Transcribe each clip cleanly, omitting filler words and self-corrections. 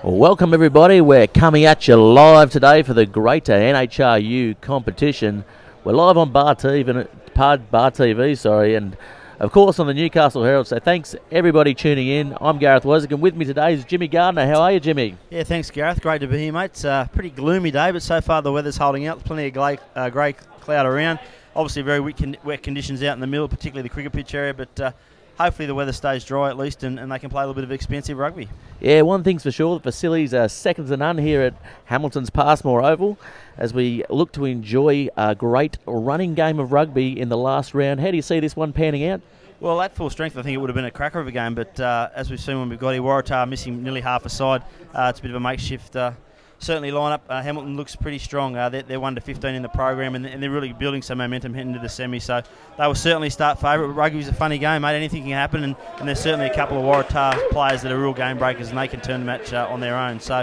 Welcome everybody, we're coming at you live today for the Greater NHRU competition. We're live on Bar TV, and of course on the Newcastle Herald, so thanks everybody tuning in. I'm Gareth Wozniak, and with me today is Jimmy Gardner. How are you, Jimmy? Yeah, thanks Gareth, great to be here mate. It's a pretty gloomy day, but so far the weather's holding out. Plenty of grey cloud around. Obviously very wet conditions out in the middle, particularly the cricket pitch area, but hopefully the weather stays dry at least and they can play a little bit of expensive rugby. Yeah, one thing's for sure, the facilities are second to none here at Hamilton's Passmore Oval as we look to enjoy a great running game of rugby in the last round. How do you see this one panning out? Well, at full strength, I think it would have been a cracker of a game, but as we've seen when we've got here, Waratah missing nearly half a side. It's a bit of a makeshift certainly lineup. Hamilton looks pretty strong. They're 1 to 15 in the program, and they're really building some momentum heading into the semi. So they will certainly start favourite. Rugby's a funny game, mate. Anything can happen, and there's certainly a couple of Waratah players that are real game breakers, and they can turn the match on their own. So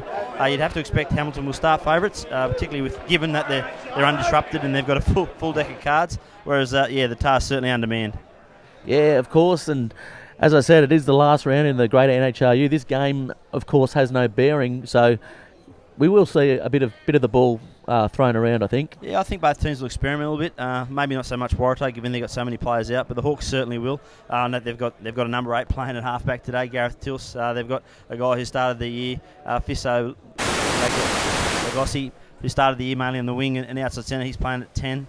you'd have to expect Hamilton will start favourites, particularly given that they're undisrupted and they've got a full deck of cards. Whereas the Tars certainly undermanned. Yeah, of course, and as I said, it is the last round in the Greater NHRU. This game, of course, has no bearing, so we will see a bit of the ball thrown around, I think. Yeah, I think both teams will experiment a little bit. Maybe not so much Waratah, given they've got so many players out, but the Hawks certainly will. They've got a number 8 playing at halfback today, Gareth Tilse. They've got a guy who started the year, Fiso Lagossi, who started the year mainly on the wing and outside centre. He's playing at 10.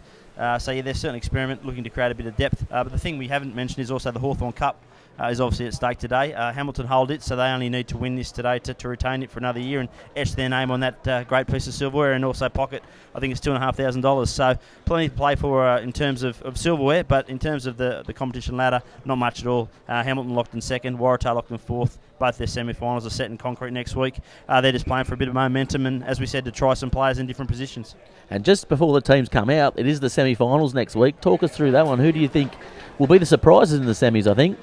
So yeah, they're certainly experiment, looking to create a bit of depth. But the thing we haven't mentioned is also the Hawthorn Cup is obviously at stake today. Hamilton hold it, so they only need to win this today to retain it for another year and etch their name on that great piece of silverware, and also pocket, I think it's $2,500. So plenty to play for in terms of silverware, but in terms of the competition ladder, not much at all. Hamilton locked in second, Waratah locked in fourth. Both their semi-finals are set in concrete next week. They're just playing for a bit of momentum and, as we said, to try some players in different positions. And just before the teams come out, it is the semi-finals next week. Talk us through that one. Who do you think will be the surprises in the semis, I think?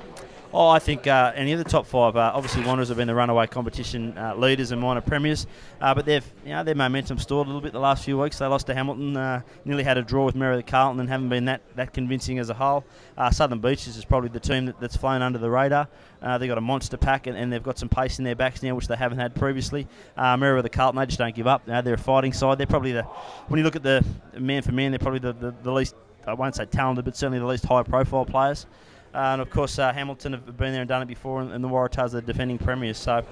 Oh, I think any of the top 5. Obviously, Wanderers have been the runaway competition leaders and minor premiers, but they've their momentum stalled a little bit the last few weeks. They lost to Hamilton, nearly had a draw with Merrily Carlton, and haven't been that convincing as a whole. Southern Beaches is probably the team that's flown under the radar. They've got a monster pack, and they've got some pace in their backs now, which they haven't had previously. Merrily Carlton, they just don't give up. They're a fighting side. They're probably when you look at the man for man, they're probably the least, I won't say talented, but certainly the least high-profile players. And of course, Hamilton have been there and done it before, and the Waratahs are defending premiers. So,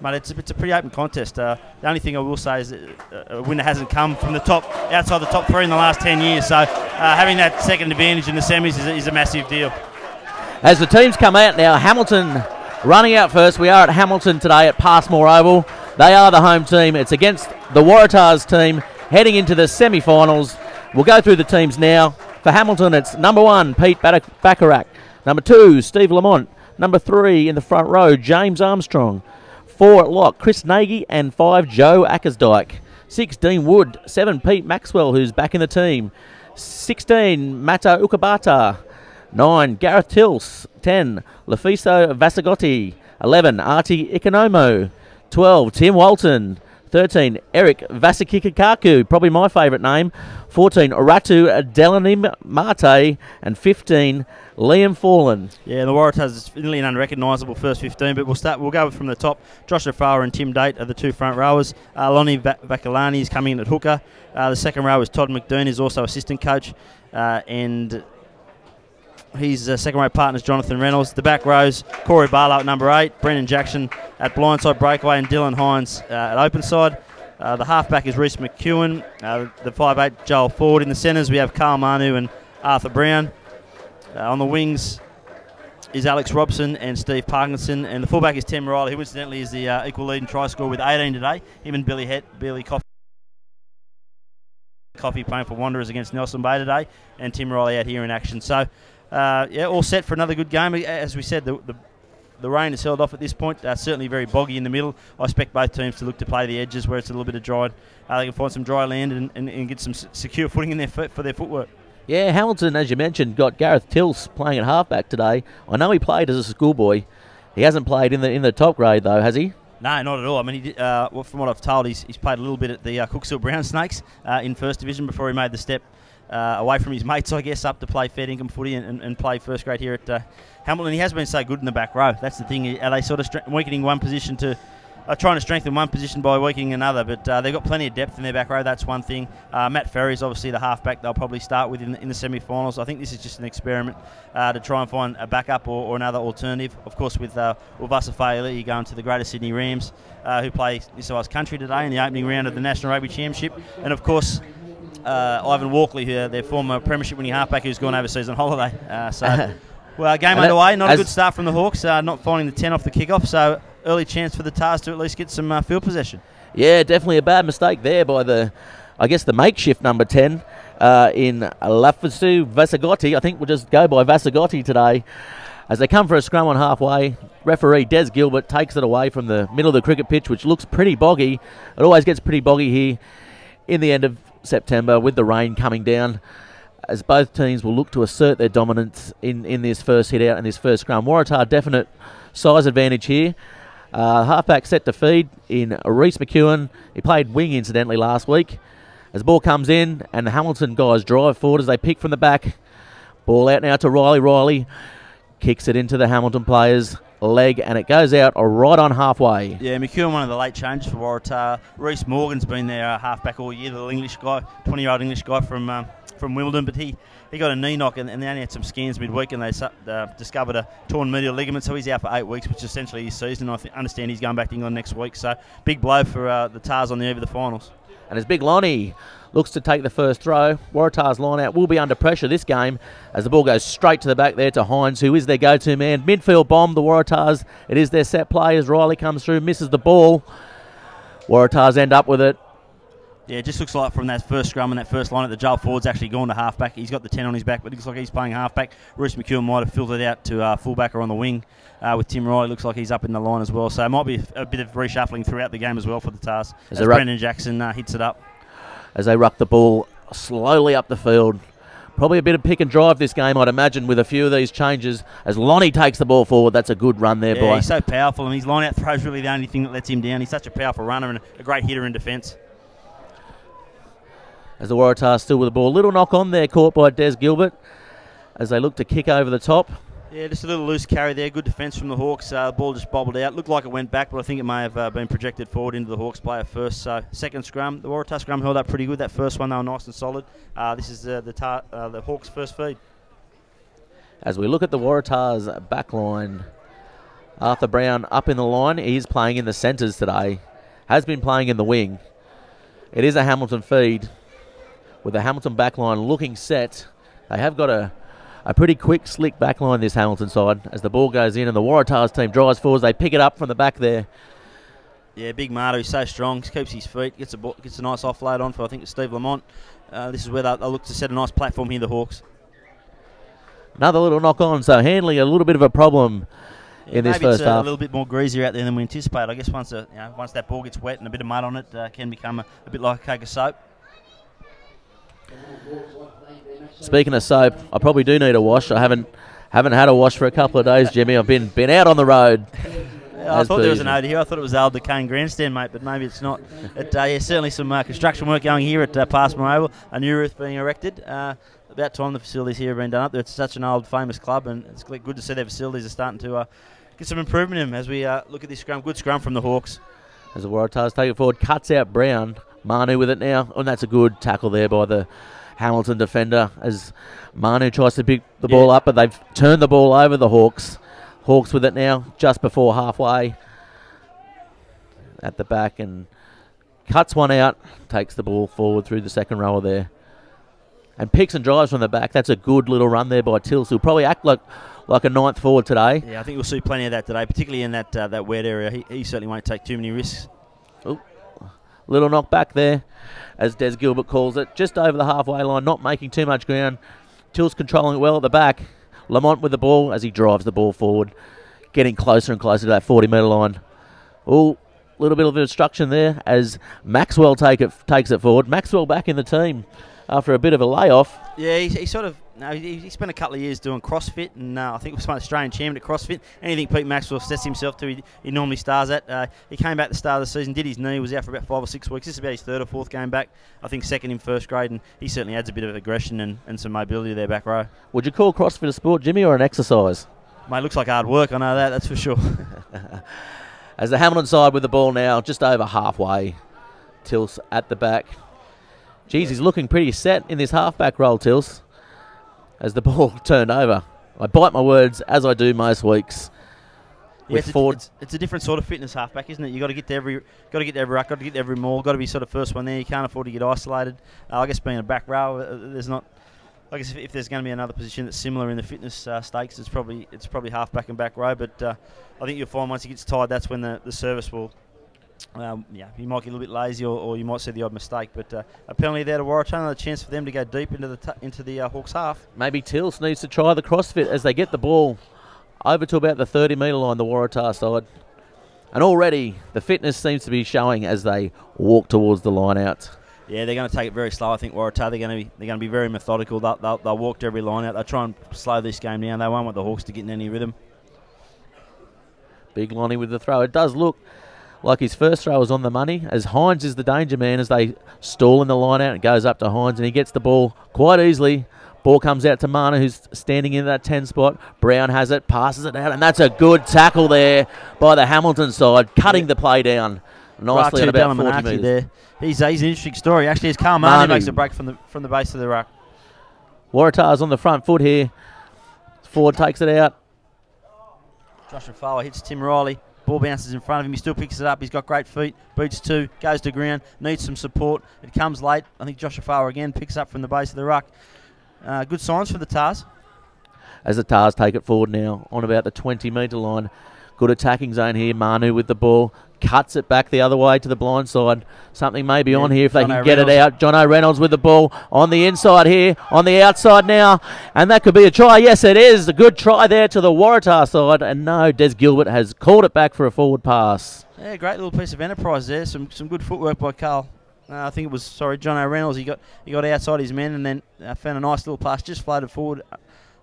mate, it's a pretty open contest. The only thing I will say is that a winner hasn't come from outside the top 3 in the last 10 years. So, having that second advantage in the semis is a massive deal. As the teams come out now, Hamilton running out first. We are at Hamilton today at Passmore Oval. They are the home team. It's against the Waratahs team heading into the semi-finals. We'll go through the teams now. For Hamilton, it's number 1, Pete Bacharach. Number 2, Steve Lamont. Number 3 in the front row, James Armstrong. 4 at lock, Chris Nagy. And 5, Joe Ackersdyke. 6, Dean Wood. 7, Pete Maxwell, who's back in the team. 16, Mata Ukabata. 9, Gareth Tilse. 10, Lafiso Vasagotti. 11, Artie Ikonomo. 12, Tim Walton. 13, Eric Vasikikaku, probably my favourite name. 14, Oratu Delanim Mate. And 15, Liam Fallen. Yeah, the Waratahs is nearly an unrecognisable first 15, but we'll go from the top. Josh Afara and Tim Date are the 2 front rowers. Lonnie Vakalani is coming in at hooker. The second row is Todd McDoon, who's also assistant coach. And his second row partner is Jonathan Reynolds. The back rows, Corey Barlow at number 8, Brendan Jackson at blindside breakaway, and Dylan Hines at open side. The halfback is Reece McEwen. The 5'8", Joel Ford. In the centres, we have Carl Manu and Arthur Brown. On the wings is Alex Robson and Steve Parkinson. And the fullback is Tim Riley, who incidentally is the equal lead in try score with 18 today. Him and Billy Coffey playing for Wanderers against Nelson Bay today. And Tim Riley out here in action. So, all set for another good game. As we said, the rain has held off at this point. Certainly very boggy in the middle. I expect both teams to look to play the edges where it's a little bit of dry. They can find some dry land and get some secure footing in their for their footwork. Yeah, Hamilton, as you mentioned, got Gareth Tilse playing at halfback today. I know he played as a schoolboy. He hasn't played in the top grade though, has he? No, not at all. I mean, he did, from what I've told, he's played a little bit at the Cooksville Brown Snakes in First Division before he made the step away from his mates, I guess, up to play fair income footy and play first grade here at Hamilton. He has been so good in the back row. That's the thing. Are they sort of weakening one position to trying to strengthen one position by weakening another, but they've got plenty of depth in their back row. That's one thing. Matt Ferry's obviously the halfback they'll probably start with in the semi-finals. I think this is just an experiment to try and find a backup or another alternative. Of course, with Waratah Faili, you go into the Greater Sydney Rams, who play New South Wales Country today in the opening round of the National Rugby Championship, and of course Ivan Walkley, who their former premiership winning halfback, who's gone overseas on holiday. Well, game underway. Not a good start from the Hawks, not finding the 10 off the kickoff, so early chance for the Tars to at least get some field possession. Yeah, definitely a bad mistake there by the makeshift number 10 in Lafasu Vasagotti. I think we'll just go by Vasagotti today. As they come for a scrum on halfway, referee Des Gilbert takes it away from the middle of the cricket pitch, which looks pretty boggy. It always gets pretty boggy here in the end of September with the rain coming down, as both teams will look to assert their dominance in this first hit out and this first scrum. Waratah definite size advantage here. Halfback set to feed in Reece McEwen. He played wing incidentally last week. As the ball comes in and the Hamilton guys drive forward as they pick from the back. Ball out now to Riley. Riley kicks it into the Hamilton players' leg and it goes out right on halfway. Yeah, McEwen, one of the late changes for Waratah. Reece Morgan's been their halfback all year, the English guy, 20-year-old English guy from Wimbledon, but he got a knee knock and they only had some scans midweek and they discovered a torn medial ligament, so he's out for 8 weeks, which is essentially his season. I understand he's going back to England next week, so big blow for the Tars on the eve of the finals. And as Big Lonnie looks to take the first throw, Waratah's line out will be under pressure this game as the ball goes straight to the back there to Hines, who is their go-to man. Midfield bomb, the Waratahs. It is their set play as Riley comes through, misses the ball. Waratahs end up with it. Yeah, it just looks like from that first scrum and that first line that the Joel Ford's actually gone to halfback. He's got the 10 on his back, but it looks like he's playing halfback. Reece McEwen might have filled it out to fullback or on the wing with Tim Riley. Looks like he's up in the line as well. So it might be a bit of reshuffling throughout the game as well for the Tars as Brendan Jackson hits it up. As they ruck the ball slowly up the field. Probably a bit of pick and drive this game, I'd imagine, with a few of these changes. As Lonnie takes the ball forward, that's a good run there, boy. He's so powerful, and his line-out throw is really the only thing that lets him down. He's such a powerful runner and a great hitter in defence. As the Waratahs still with the ball. Little knock on there caught by Des Gilbert as they look to kick over the top. Yeah, just a little loose carry there. Good defence from the Hawks. The ball just bobbled out. Looked like it went back, but I think it may have been projected forward into the Hawks player first. So second scrum, the Waratah scrum held up pretty good. That first one, they were nice and solid. This is the Hawks' first feed. As we look at the Waratahs back line, Arthur Brown up in the line. He's playing in the centres today. Has been playing in the wing. It is a Hamilton feed with the Hamilton back line looking set. They have got a pretty quick, slick back line, this Hamilton side, as the ball goes in and the Waratahs team drives forwards. They pick it up from the back there. Yeah, Big Marta, he's so strong. He keeps his feet, gets a nice offload on for, I think, Steve Lamont. This is where they'll look to set a nice platform here, the Hawks. Another little knock on, so handling a little bit of a problem in this first half. Maybe it's a little bit more greasier out there than we anticipate. I guess once that ball gets wet and a bit of mud on it, can become a bit like a cake of soap. Speaking of soap, I probably do need a wash. I haven't had a wash for a couple of days, Jimmy. I've been out on the road. I thought there was an ode here. I thought it was the old Decane Grandstand, mate, but maybe it's not. Certainly some construction work going here at Passmore Oval. A new roof being erected. About time the facilities here have been done up. It's such an old, famous club, and it's good to see their facilities are starting to get some improvement in them as we look at this scrum. Good scrum from the Hawks. As the Waratahs take it forward, cuts out Brown. Manu with it now, and that's a good tackle there by the Hamilton defender as Manu tries to pick the ball up, but they've turned the ball over, the Hawks. Hawks with it now, just before halfway at the back, and cuts one out, takes the ball forward through the second rower there, and picks and drives from the back. That's a good little run there by Tills, who'll probably act like a ninth forward today. Yeah, I think we'll see plenty of that today, particularly in that wet area. He certainly won't take too many risks. Ooh. Little knock back there, as Des Gilbert calls it, just over the halfway line, not making too much ground. Tills controlling it well at the back. Lamont with the ball as he drives the ball forward, getting closer and closer to that 40-metre line. Oh, little bit of obstruction there as Maxwell takes it forward. Maxwell back in the team after a bit of a layoff. Yeah, he spent a couple of years doing CrossFit, and I think was one Australian champion at CrossFit. Anything Pete Maxwell sets himself to, he normally stars at. He came back at the start of the season, did his knee, was out for about 5 or 6 weeks. This is about his third or fourth game back. I think second in first grade, and he certainly adds a bit of aggression and some mobility to their back row. Would you call CrossFit a sport, Jimmy, or an exercise? Mate, it looks like hard work, I know that, that's for sure. As the Hamilton side with the ball now, just over halfway. Tills at the back. Geez, he's looking pretty set in this halfback role, Tills, as the ball turned over. I bite my words, as I do most weeks. It's a different sort of fitness halfback, isn't it? You got to get to every ruck, got to get to every maul, got to be sort of first one there. You can't afford to get isolated. I guess being a back row, there's not. I guess if there's going to be another position that's similar in the fitness stakes, it's probably halfback and back row. But I think you'll find once he gets tired, that's when the service will. You might get a little bit lazy, or you might see the odd mistake. But a penalty there to Waratah, another chance for them to go deep into the Hawks half. Maybe Tills needs to try the crossfit as they get the ball over to about the 30-metre line, the Waratah side. And already the fitness seems to be showing as they walk towards the line out. Yeah, they're going to take it very slow. I think Waratah, they're going to be very methodical. They'll walk to every line out. They'll try and slow this game down. They won't want the Hawks to get in any rhythm. Big Lonnie with the throw. It does look like his first throw was on the money, as Hines is the danger man as they stall in the line out. It goes up to Hines and he gets the ball quite easily. Ball comes out to Mana, who's standing in that 10 spot. Brown has it, passes it out, and that's a good tackle there by the Hamilton side, cutting the play down nicely at about 40 metres. There. He's an interesting story. Actually, as Carl Manu makes a break from the base of the ruck. Waratah's on the front foot here. Ford takes it out. Joshua Fowler hits Tim Riley. Ball bounces in front of him. He still picks it up. He's got great feet. Boots two. Goes to ground. Needs some support. It comes late. I think Joshua Fowler again picks up from the base of the ruck. Good signs for the Tars. As the Tars take it forward now on about the 20-metre line. Good attacking zone here. Manu with the ball. Cuts it back the other way to the blind side. Something may be on here if they can get it out. Jono Reynolds with the ball on the inside here. On the outside now. And that could be a try. Yes, it is. A good try there to the Waratah side. And no, Des Gilbert has called it back for a forward pass. Yeah, great little piece of enterprise there. Some good footwork by Carl. I think it was, Jono Reynolds. He got outside his men and then found a nice little pass. Just floated forward,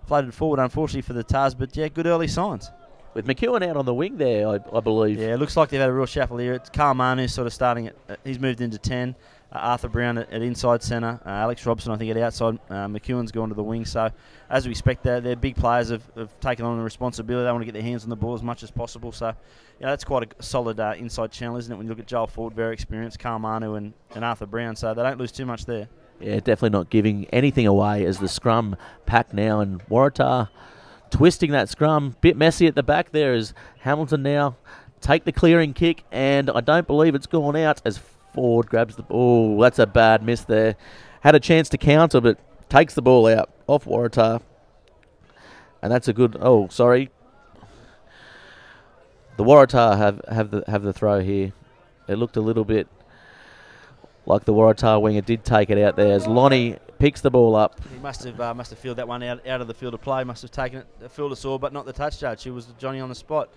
unfortunately, for the Tars. But, yeah, good early signs. With McEwen out on the wing there, I believe. Yeah, it looks like they've had a real shuffle here. It's Carl Manu sort of starting it. He's moved into 10. Arthur Brown at inside centre. Alex Robson, I think, at outside. McEwen's gone to the wing. So, as we expect, their big players have taken on the responsibility. They want to get their hands on the ball as much as possible. So, that's quite a solid inside channel, isn't it? When you look at Joel Ford, very experienced, Carl Manu and Arthur Brown. So, they don't lose too much there. Yeah, definitely not giving anything away as the scrum pack now. And Waratah twisting that scrum. Bit messy at the back there as Hamilton now take the clearing kick. And I don't believe it's gone out as Ford grabs the ball. Oh, that's a bad miss there. Had a chance to counter, but takes the ball out off Waratah. And that's a good... Oh, sorry. The Waratah have the throw here. It looked a little bit like the Waratah winger did take it out there as Lonnie picks the ball up. He must have fielded that one out of the field of play. Must have taken it, the fielder saw, but not the touch judge. He was Johnny on the spot.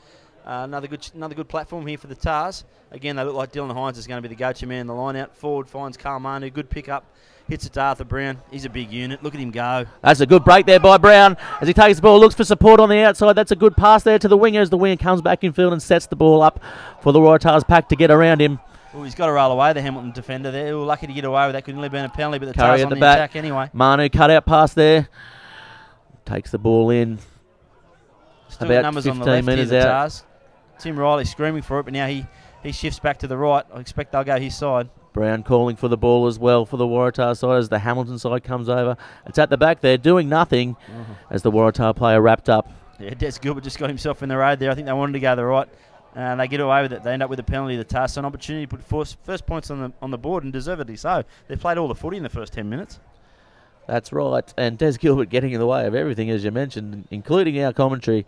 Another good platform here for the Tars. Again, they look like Dylan Hines is going to be the go-to man in the line out. Forward finds Carl Manu. Good pickup. Hits it to Arthur Brown. He's a big unit. Look at him go. That's a good break there by Brown as he takes the ball, looks for support on the outside. That's a good pass there to the winger as the winger comes back in field and sets the ball up for the Waratahs pack to get around him. Ooh, he's got to roll away, the Hamilton defender there. Ooh, lucky to get away with that. Could only been a penalty, but the Tars on the attack anyway. Manu cut out pass there. Takes the ball in. Still about numbers 15 on the left metres here, the Tars. Tim Riley screaming for it, but now he shifts back to the right. I expect they'll go his side. Brown calling for the ball as well for the Waratah side as the Hamilton side comes over. It's at the back there, doing nothing as the Waratah player wrapped up. Yeah, Des Gilbert just got himself in the road there. I think they wanted to go the right. And they get away with it. They end up with a penalty. The Tars, so an opportunity to put first points on the board, and deservedly so. They played all the footy in the first 10 minutes. That's right. And Des Gilbert getting in the way of everything, as you mentioned, including our commentary,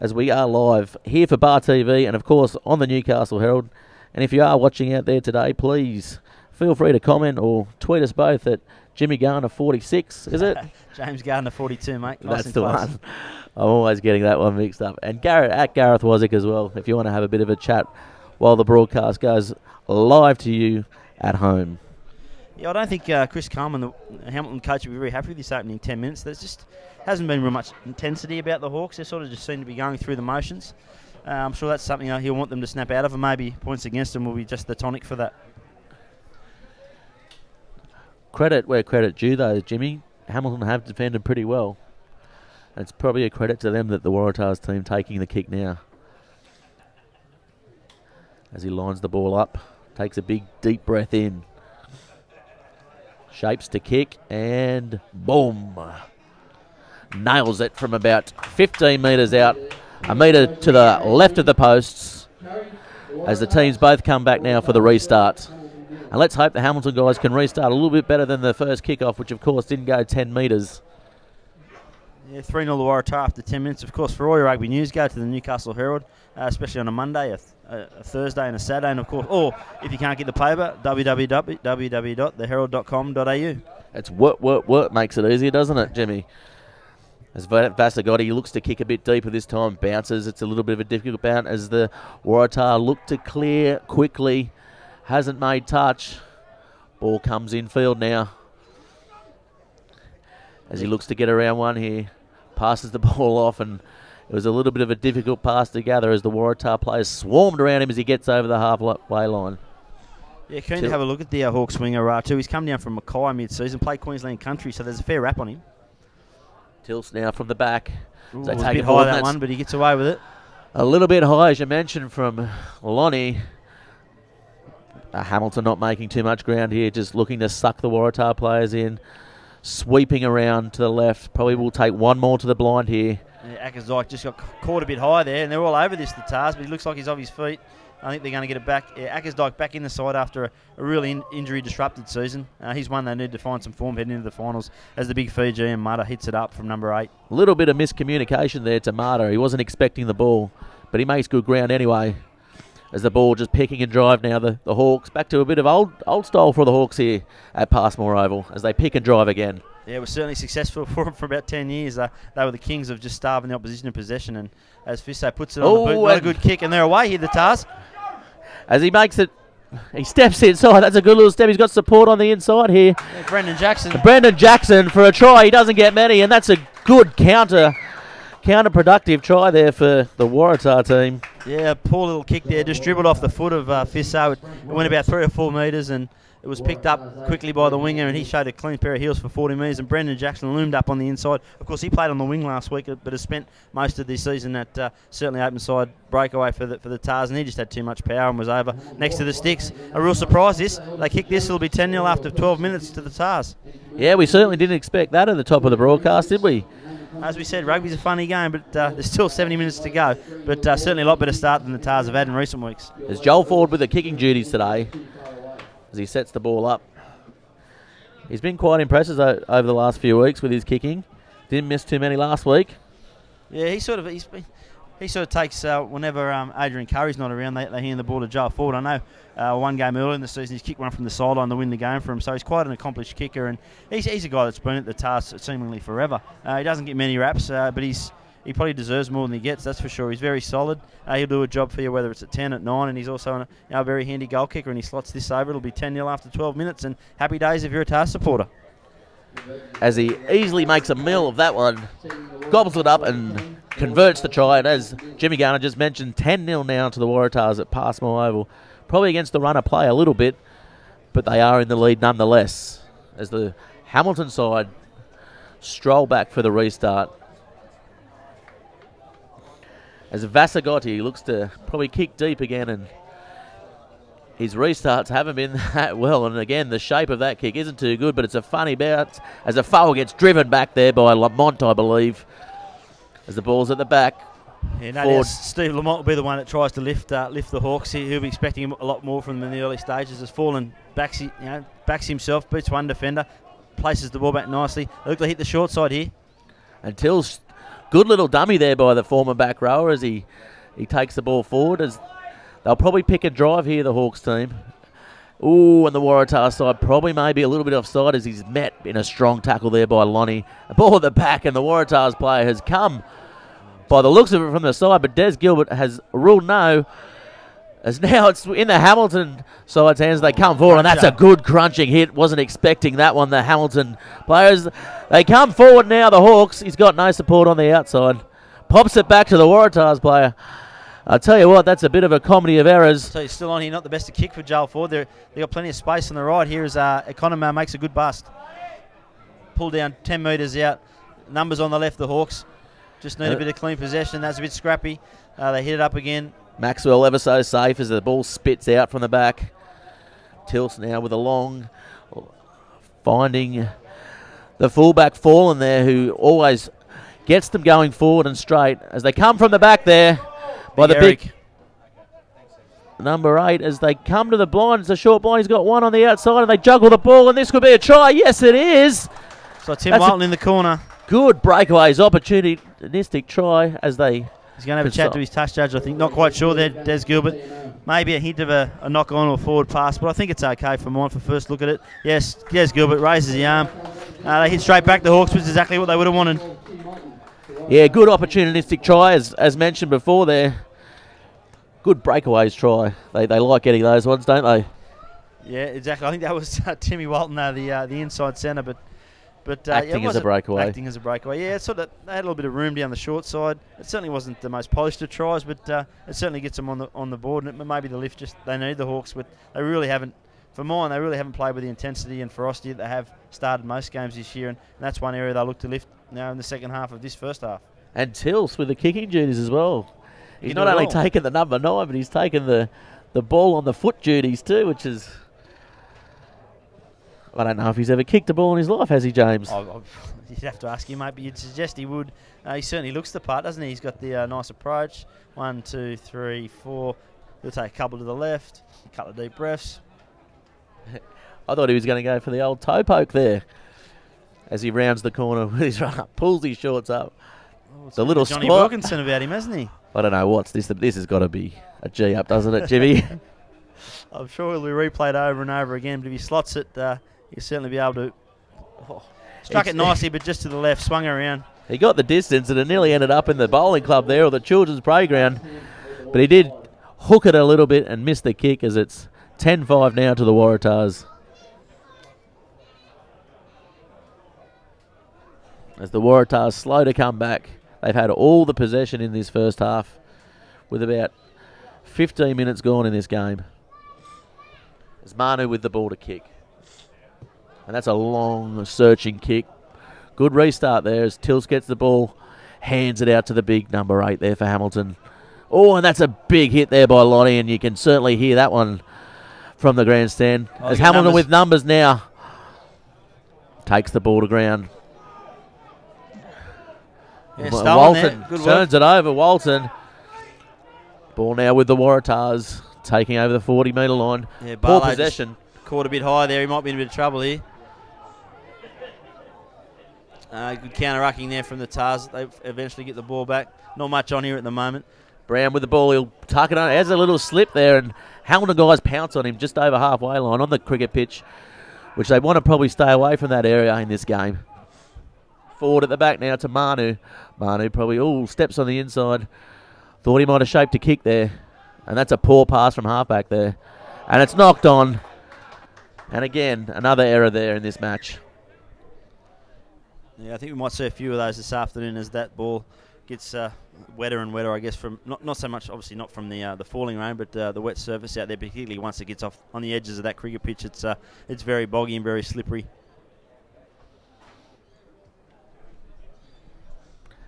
as we are live here for Bar TV and, of course, on the Newcastle Herald. And if you are watching out there today, please feel free to comment or tweet us both at Jimmy Garner 46, is it? James Gardner 42, mate. Nice. That's the one. I'm always getting that one mixed up. And Gareth Wozniak as well, if you want to have a bit of a chat while the broadcast goes live to you at home. Yeah, I don't think Chris Carman, the Hamilton coach, will be very happy with this opening 10 minutes. There's just hasn't been real much intensity about the Hawks. They sort of just seem to be going through the motions. I'm sure that's something he'll want them to snap out of, and maybe points against them will be just the tonic for that. Credit where credit due, though, Jimmy. Hamilton have defended pretty well. It's probably a credit to them that the Waratahs team taking the kick now. as he lines the ball up. Takes a big, deep breath in. Shapes to kick, and boom. Nails it from about 15 metres out. A metre to the left of the posts as the teams both come back now for the restart. And let's hope the Hamilton guys can restart a little bit better than the first kickoff, which of course didn't go 10 metres. Yeah, 3-0 to Waratah after 10 minutes. Of course, for all your rugby news, go to the Newcastle Herald, especially on a Monday, a Thursday and a Saturday, and of course, or if you can't get the paper, www.theherald.com.au. It's what makes it easier, doesn't it, Jimmy? As Vasagotti looks to kick a bit deeper this time, bounces. It's a little bit of a difficult bounce as the Waratah look to clear quickly. Hasn't made touch. Ball comes in field now. As he looks to get around one here. Passes the ball off, and it was a little bit of a difficult pass to gather as the Waratah players swarmed around him as he gets over the halfway line. Yeah, keen to have a look at the Hawks winger too. He's come down from Mackay mid-season, played Queensland Country, so there's a fair rap on him. Tilts now from the back. Ooh, it was a bit high that one, but he gets away with it. A little bit high, as you mentioned, from Lonnie. Hamilton not making too much ground here, just looking to suck the Waratah players in. Sweeping around to the left. Probably will take one more to the blind here. Yeah, Akazdike just got caught a bit high there, and they're all over this, the Tars, but he looks like he's off his feet. I think they're going to get it back. Yeah, Akazdike back in the side after a really injury-disrupted season. He's one they need to find some form heading into the finals as the big Fijian Mata hits it up from number 8. A little bit of miscommunication there to Mata. He wasn't expecting the ball, but he makes good ground anyway. As the ball just picking and drive now, the Hawks back to a bit of old style for the Hawks here at Passmore Oval as they pick and drive again. Yeah, it was certainly successful for them for about 10 years. They were the kings of just starving the opposition in possession, and as Fisso puts it on the boot, not a good kick, and they're away here, the Tars. As he makes it, he steps inside. That's a good little step. He's got support on the inside here. Yeah, Brendan Jackson. Brendan Jackson for a try. He doesn't get many, and that's a good counterproductive try there for the Waratah team. Yeah, poor little kick there, just dribbled off the foot of Fisso. It went about 3 or 4 metres, and it was picked up quickly by the winger, and he showed a clean pair of heels for 40 metres, and Brendan Jackson loomed up on the inside. Of course, he played on the wing last week, but has spent most of this season at certainly open side breakaway for the Tars, and he just had too much power and was over next to the sticks. A real surprise this. They kick this, it'll be 10-0 after 12 minutes to the Tars. Yeah, we certainly didn't expect that at the top of the broadcast, did we? As we said, rugby's a funny game, but there's still 70 minutes to go. But certainly a lot better start than the Tars have had in recent weeks. There's Joel Ford with the kicking duties today as he sets the ball up. He's been quite impressive over the last few weeks with his kicking. Didn't miss too many last week. Yeah, he sort of takes whenever Adrian Curry's not around, they hand the ball to Joel Ford. I know one game earlier in the season he's kicked one from the sideline to win the game for him, so he's quite an accomplished kicker, and he's a guy that's been at the Tars seemingly forever. He doesn't get many raps, but he probably deserves more than he gets, that's for sure. He's very solid. He'll do a job for you whether it's at 10, at 9, and he's also a very handy goal kicker, and he slots this over. It'll be 10-0 after 12 minutes, and happy days if you're a Tars supporter. As he easily makes a meal of that one, gobbles it up and converts the try. And as Jimmy Garner just mentioned, 10-0 now to the Waratahs at Passmore Oval. Probably against the runner play a little bit, but they are in the lead nonetheless. As the Hamilton side stroll back for the restart. As Vasagotti looks to probably kick deep again, and his restarts haven't been that well, and again the shape of that kick isn't too good, but it's a funny bounce as a foul gets driven back there by Lamont, I believe, as the ball's at the back. Yeah, no doubt Steve Lamont will be the one that tries to lift the Hawks. He'll be expecting a lot more from them in the early stages. Has fallen, backs himself, beats one defender, places the ball back nicely. They look to hit the short side here. And Till's good little dummy there by the former back rower as he takes the ball forward. As they'll probably pick a drive here, the Hawks team. Ooh, and the Waratah side probably maybe a little bit offside as he's met in a strong tackle there by Lonnie. A ball at the back, and the Waratahs player has come by the looks of it from the side, but Des Gilbert has ruled no. As now it's in the Hamilton side's hands, they come forward, and that's a good crunching hit. Wasn't expecting that one, the Hamilton players. They come forward now, the Hawks. He's got no support on the outside. Pops it back to the Waratahs player. I tell you what, that's a bit of a comedy of errors. So he's still on here, not the best to kick for Joel Ford. They've got plenty of space on the right here as Economar makes a good bust. Pull down 10 metres out. Numbers on the left, the Hawks. Just need a bit of clean possession. That's a bit scrappy. They hit it up again. Maxwell ever so safe as the ball spits out from the back. Tilts now with a long, finding the fullback Fallen there, who always gets them going forward and straight as they come from the back there by the big number 8 as they come to the blind. It's a short blind. He's got one on the outside and they juggle the ball, and this could be a try. Yes, it is. So Tim Walton in the corner. Good breakaways, opportunistic try as they... He's going to have a chat to his touch judge, I think. Not quite sure there, Des Gilbert. Maybe a hint of a knock-on or forward pass, but I think it's okay for mine for first look at it. Yes, Des Gilbert raises the arm. They hit straight back the Hawks, which is exactly what they would have wanted. Yeah, good opportunistic try, as mentioned before there. Good breakaways try. They like getting those ones, don't they? Yeah, exactly. I think that was Timmy Walton, the inside centre, but acting as a breakaway. Acting as a breakaway. Yeah, they had a little bit of room down the short side. It certainly wasn't the most polished of tries, but it certainly gets them on the board. And maybe the lift they need the Hawks, but they really haven't. For mine, they really haven't played with the intensity and ferocity that they have started most games this year, and that's one area they look to lift now in the second half of this first half. And Tills with the kicking duties as well. He's not only taken the number 9, but he's taken the ball on the foot duties too, which is... I don't know if he's ever kicked a ball in his life, has he, James? You'd have to ask him, mate, but you'd suggest he would. He certainly looks the part, doesn't he? He's got the nice approach. 1, 2, 3, 4. He'll take a couple to the left, a couple of deep breaths. I thought he was going to go for the old toe poke there as he rounds the corner with his run up, pulls his shorts up. Oh, the little Johnny squat. Wilkinson about him, hasn't he? I don't know what's this. This has got to be a G up, doesn't it, Jimmy? I'm sure he'll be replayed over and over again, but if he slots it, he'll certainly be able to. Struck it nicely, but just to the left, swung around. He got the distance and it nearly ended up in the bowling club there, or the children's playground. But he did hook it a little bit and miss the kick, as it's 10-5 now to the Waratahs. As the Waratahs slow to come back. They've had all the possession in this first half with about 15 minutes gone in this game. As Manu with the ball to kick. And that's a long searching kick. Good restart there as Tills gets the ball, hands it out to the big number 8 there for Hamilton. Oh, and that's a big hit there by Lonnie, and you can certainly hear that one from the grandstand. As Hamilton with numbers now takes the ball to ground. Yeah, Walton turns it over. Walton. Ball now with the Waratahs taking over the 40-metre line. Yeah, poor possession. Caught a bit high there. He might be in a bit of trouble here. Good counter-rucking there from the Tars. They eventually get the ball back. Not much on here at the moment. Brown with the ball. He'll tuck it on. Has a little slip there, and Hamilton guys pounce on him just over halfway line on the cricket pitch, which they want to probably stay away from that area in this game. Forward at the back now to Manu. Manu probably steps on the inside. Thought he might have shaped a kick there. And that's a poor pass from halfback there. And it's knocked on. And again, another error there in this match. Yeah, I think we might see a few of those this afternoon as that ball gets wetter and wetter, I guess, from not so much, obviously not from the falling rain, but the wet surface out there, particularly once it gets off on the edges of that cricket pitch. It's very boggy and very slippery.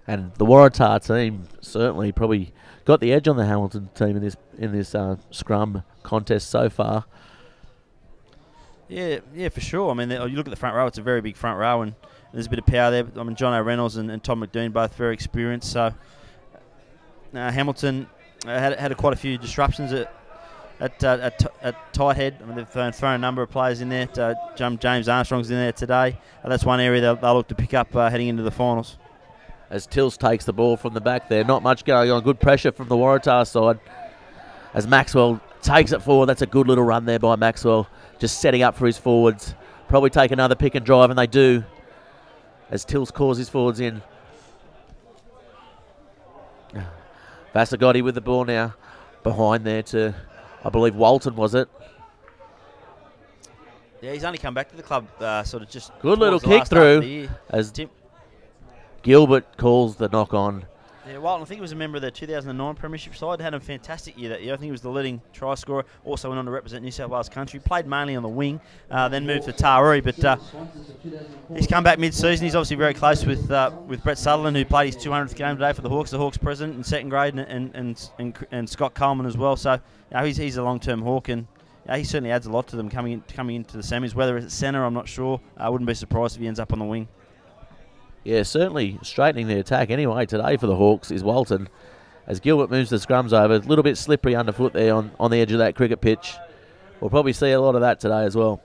And the Waratah team certainly probably got the edge on the Hamilton team in this scrum contest so far. Yeah, for sure. I mean, you look at the front row; it's a very big front row, and there's a bit of power there. I mean, John O'Reynolds and Tom McDoon, both very experienced. So Hamilton had quite a few disruptions at tight head. I mean, they've thrown a number of players in there. James Armstrong's in there today. That's one area they'll look to pick up heading into the finals. As Tills takes the ball from the back there. Not much going on. Good pressure from the Waratah side. As Maxwell takes it forward. That's a good little run there by Maxwell. Just setting up for his forwards. Probably take another pick and drive, and they do. As Tills calls his forwards in. Vasagotti with the ball now. Behind there to, I believe, Walton, was it? Yeah, he's only come back to the club sort of just... Good little kick through as Gilbert calls the knock on. Yeah, well, I think he was a member of the 2009 Premiership side. Had a fantastic year that year. I think he was the leading try scorer. Also went on to represent New South Wales country. Played mainly on the wing, then moved to Taree. But he's come back mid-season. He's obviously very close with Brett Sutherland, who played his 200th game today for the Hawks president in second grade, and Scott Coleman as well. So he's a long-term Hawk, and he certainly adds a lot to them coming into the semis. Whether it's at centre, I'm not sure. I wouldn't be surprised if he ends up on the wing. Yeah, certainly straightening the attack anyway today for the Hawks is Walton. As Gilbert moves the scrums over, a little bit slippery underfoot there on the edge of that cricket pitch. We'll probably see a lot of that today as well.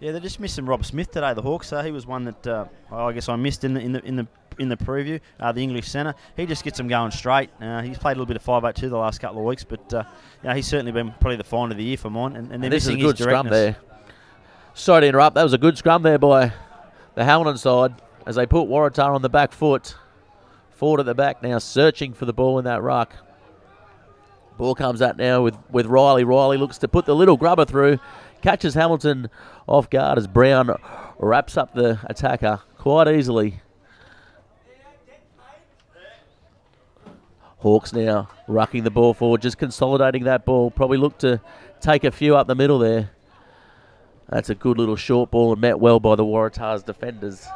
Yeah, they're just missing Rob Smith today, the Hawks. He was one that I guess I missed in the preview. The English centre, he just gets them going straight. He's played a little bit of 5-8-2 the last couple of weeks, but he's certainly been probably the find of the year for mine. And this is a good scrum there. Sorry to interrupt. That was a good scrum there by the Hamilton side, as they put Waratah on the back foot. Forward at the back now, searching for the ball in that ruck. Ball comes out now with Riley. Riley looks to put the little grubber through. Catches Hamilton off guard as Brown wraps up the attacker quite easily. Hawks now rucking the ball forward, just consolidating that ball. Probably look to take a few up the middle there. That's a good little short ball and met well by the Waratah's defenders.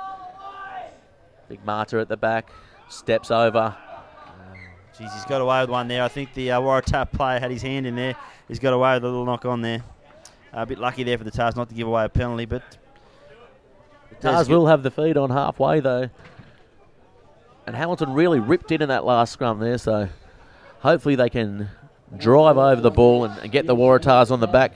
Big Marta at the back, steps over. Jeez, he's got away with one there. I think the Waratah player had his hand in there. He's got away with a little knock on there. A bit lucky there for the Tars not to give away a penalty, but the Tars will have the feed on halfway though. And Hamilton really ripped in that last scrum there, so hopefully they can drive over the ball and get the Waratahs on the back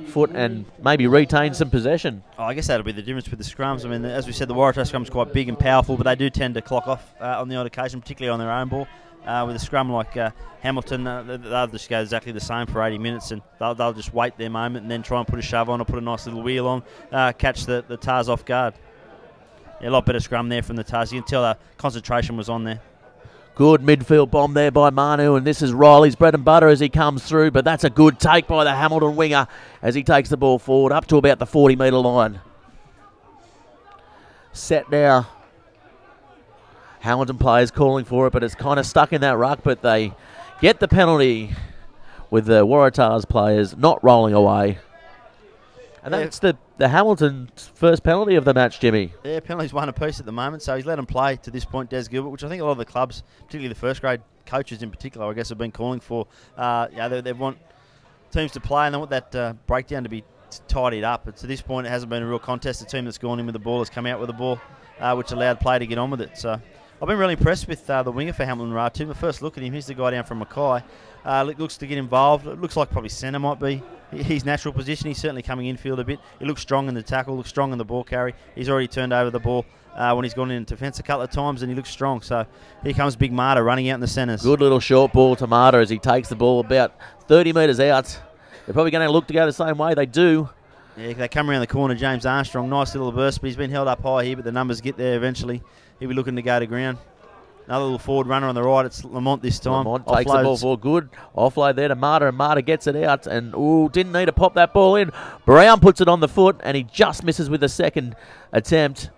foot and maybe retain some possession. Oh, I guess that'll be the difference with the scrums. I mean, as we said, the Waratah scrum's quite big and powerful, but they do tend to clock off on the odd occasion, particularly on their own ball. With a scrum like Hamilton, they'll just go exactly the same for 80 minutes, and they'll just wait their moment and then try and put a shove on or put a nice little wheel on, catch the Tars off guard. Yeah, a lot better scrum there from the Tars. You can tell the concentration was on there. Good midfield bomb there by Manu, and this is Riley's bread and butter as he comes through, but that's a good take by the Hamilton winger as he takes the ball forward up to about the 40-metre line. Set now. Hamilton players calling for it, but it's kind of stuck in that ruck, but they get the penalty with the Waratahs players not rolling away. And that's the Hamilton's first penalty of the match, Jimmy. Yeah, penalties one apiece at the moment, so he's let them play to this point, Des Gilbert, which I think a lot of the clubs, particularly the first grade coaches in particular, I guess, have been calling for. They want teams to play and they want that breakdown to be tidied up. But to this point, it hasn't been a real contest. The team that's gone in with the ball has come out with the ball, which allowed play to get on with it. So I've been really impressed with the winger for Hamilton Waratah. My first look at him, he's the guy down from Mackay. Looks to get involved. It looks like probably centre might be his natural position. He's certainly coming infield a bit. He looks strong in the tackle, looks strong in the ball carry. He's already turned over the ball when he's gone into defence a couple of times, and he looks strong. So here comes Big Marta running out in the centres. Good little short ball to Marta as he takes the ball about 30 metres out. They're probably going to look to go the same way. They do. Yeah, they come around the corner. James Armstrong, nice little burst, but he's been held up high here, but the numbers get there eventually. He'll be looking to go to ground. Another little forward runner on the right. It's Lamont this time. Lamont takes the ball forward. Good. Offload there to Marta, and Marta gets it out. And, didn't need to pop that ball in. Brown puts it on the foot, and he just misses with the second attempt.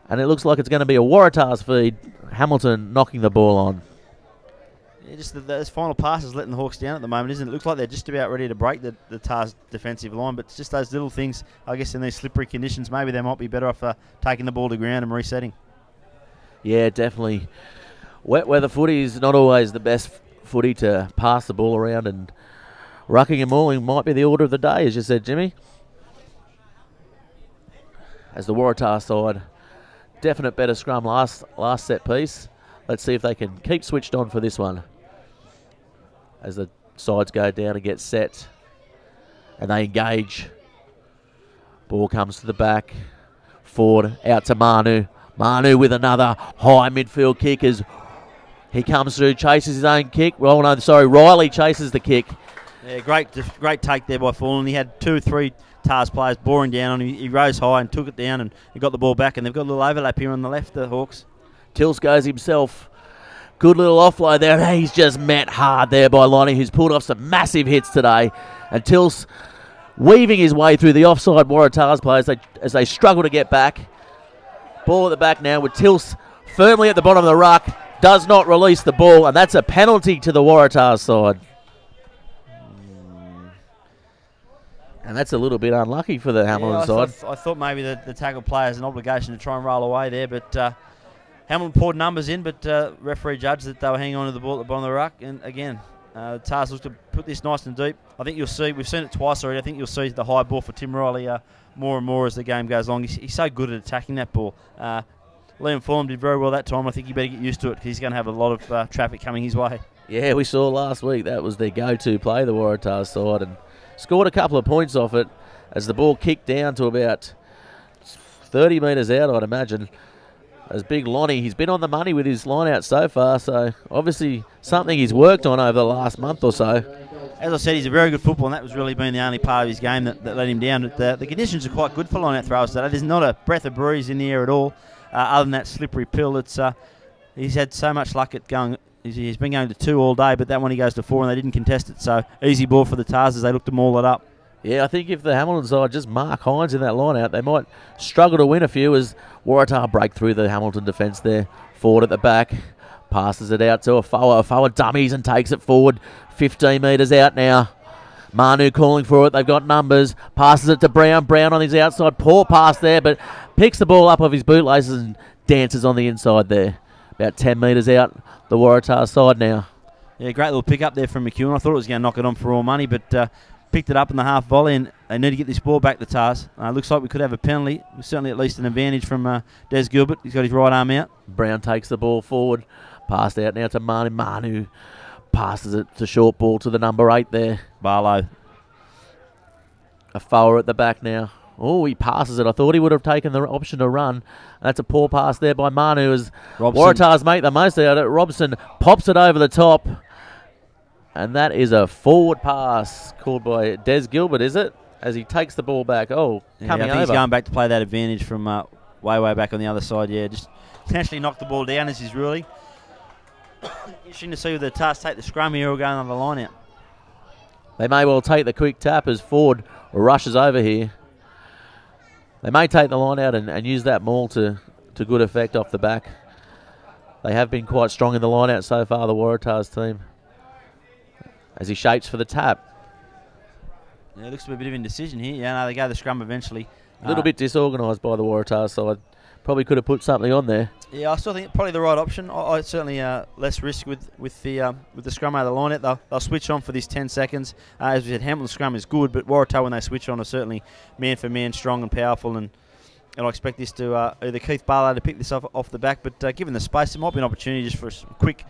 And it looks like it's going to be a Waratahs feed. Hamilton knocking the ball on. Yeah, just those final passes letting the Hawks down at the moment, isn't it? It looks like they're just about ready to break the Tars defensive line, but it's just those little things, I guess, in these slippery conditions. Maybe they might be better off taking the ball to ground and resetting. Yeah, definitely. Wet weather footy is not always the best footy to pass the ball around, and rucking and mauling might be the order of the day, as you said, Jimmy. As the Waratah side, definite better scrum last set piece. Let's see if they can keep switched on for this one. As the sides go down and get set, and they engage. Ball comes to the back. Forward, out to Manu. Manu with another high midfield kick as he comes through, chases his own kick. Oh, no, sorry, Riley chases the kick. Yeah, great take there by Fallen. He had 2 or 3 Tars players boring down on him. He rose high and took it down, and he got the ball back, and they've got a little overlap here on the left, the Hawks. Tills goes himself. Good little offload there, and he's just met hard there by Lonnie, who's pulled off some massive hits today. And Tills weaving his way through the offside Waratahs players as they struggle to get back. Ball at the back now with Tills firmly at the bottom of the ruck. does not release the ball, and that's a penalty to the Waratah side. And that's a little bit unlucky for the Hamilton side. I thought maybe the tackle player has an obligation to try and roll away there, but Hamilton poured numbers in, but referee judged that they were hanging on to the ball at the bottom of the ruck. And again, Tars looks to put this nice and deep. I think you'll see, we've seen it twice already, I think you'll see the high ball for Tim Riley more and more as the game goes along. He's so good at attacking that ball. Liam Fulham did very well that time. I think he better get used to it because he's going to have a lot of traffic coming his way. Yeah, we saw last week that was their go-to play, the Waratah side, and scored a couple of points off it as the ball kicked down to about 30 metres out, I'd imagine. As Big Lonnie, he's been on the money with his line out so far, so obviously something he's worked on over the last month or so. As I said, he's a very good footballer, and that was really been the only part of his game that let him down. The conditions are quite good for line out throwers today. There's not a breath of breeze in the air at all, other than that slippery pill. He's had so much luck at going. He's been going to 2 all day, but that one he goes to 4 and they didn't contest it. So easy ball for the Tars as they look to maul it up. Yeah, I think if the Hamilton side just mark Hines in that line out, they might struggle to win a few as Waratah break through the Hamilton defence there. Forward at the back, passes it out to Afoa. Afoa dummies and takes it forward 15 metres out now. Manu calling for it. They've got numbers. Passes it to Brown. Brown on his outside. Poor pass there, but picks the ball up off his bootlaces and dances on the inside there. About 10 metres out, the Waratah side now. Yeah, great little pick up there from McEwen. I thought it was going to knock it on for all money, but picked it up in the half volley, and they need to get this ball back to Tars. Looks like we could have a penalty. Certainly at least an advantage from Des Gilbert. He's got his right arm out. Brown takes the ball forward. Passed out now to Manu. Manu passes it to short ball to the number 8 there. Barlow. Afoa at the back now. Oh, he passes it. I thought he would have taken the option to run. That's a poor pass there by Manu as Waratahs make the most out of it. Robson pops it over the top. And that is a forward pass called by Des Gilbert, is it? As he takes the ball back. Oh, coming over. He's going back to play that advantage from way back on the other side. Yeah, just potentially knock the ball down as he's really. Interesting to see whether the Tars take the scrum here or go on the line out. They may well take the quick tap as Ford rushes over here. They may take the line out and use that maul to good effect off the back. They have been quite strong in the line out so far, the Waratahs team. As he shapes for the tap. Yeah, it looks to be a bit of indecision here. Yeah, no, they go the scrum eventually. A little bit disorganised by the Waratahs side. Probably could have put something on there. Yeah, I still think probably the right option. I certainly less risk with the scrum out of the line out. They'll switch on for this 10 seconds. As we said, Hamilton's scrum is good, but Waratah when they switch on are certainly man for man, strong and powerful. And I expect this to either Keith Barlow to pick this off the back, but given the space, it might be an opportunity just for a quick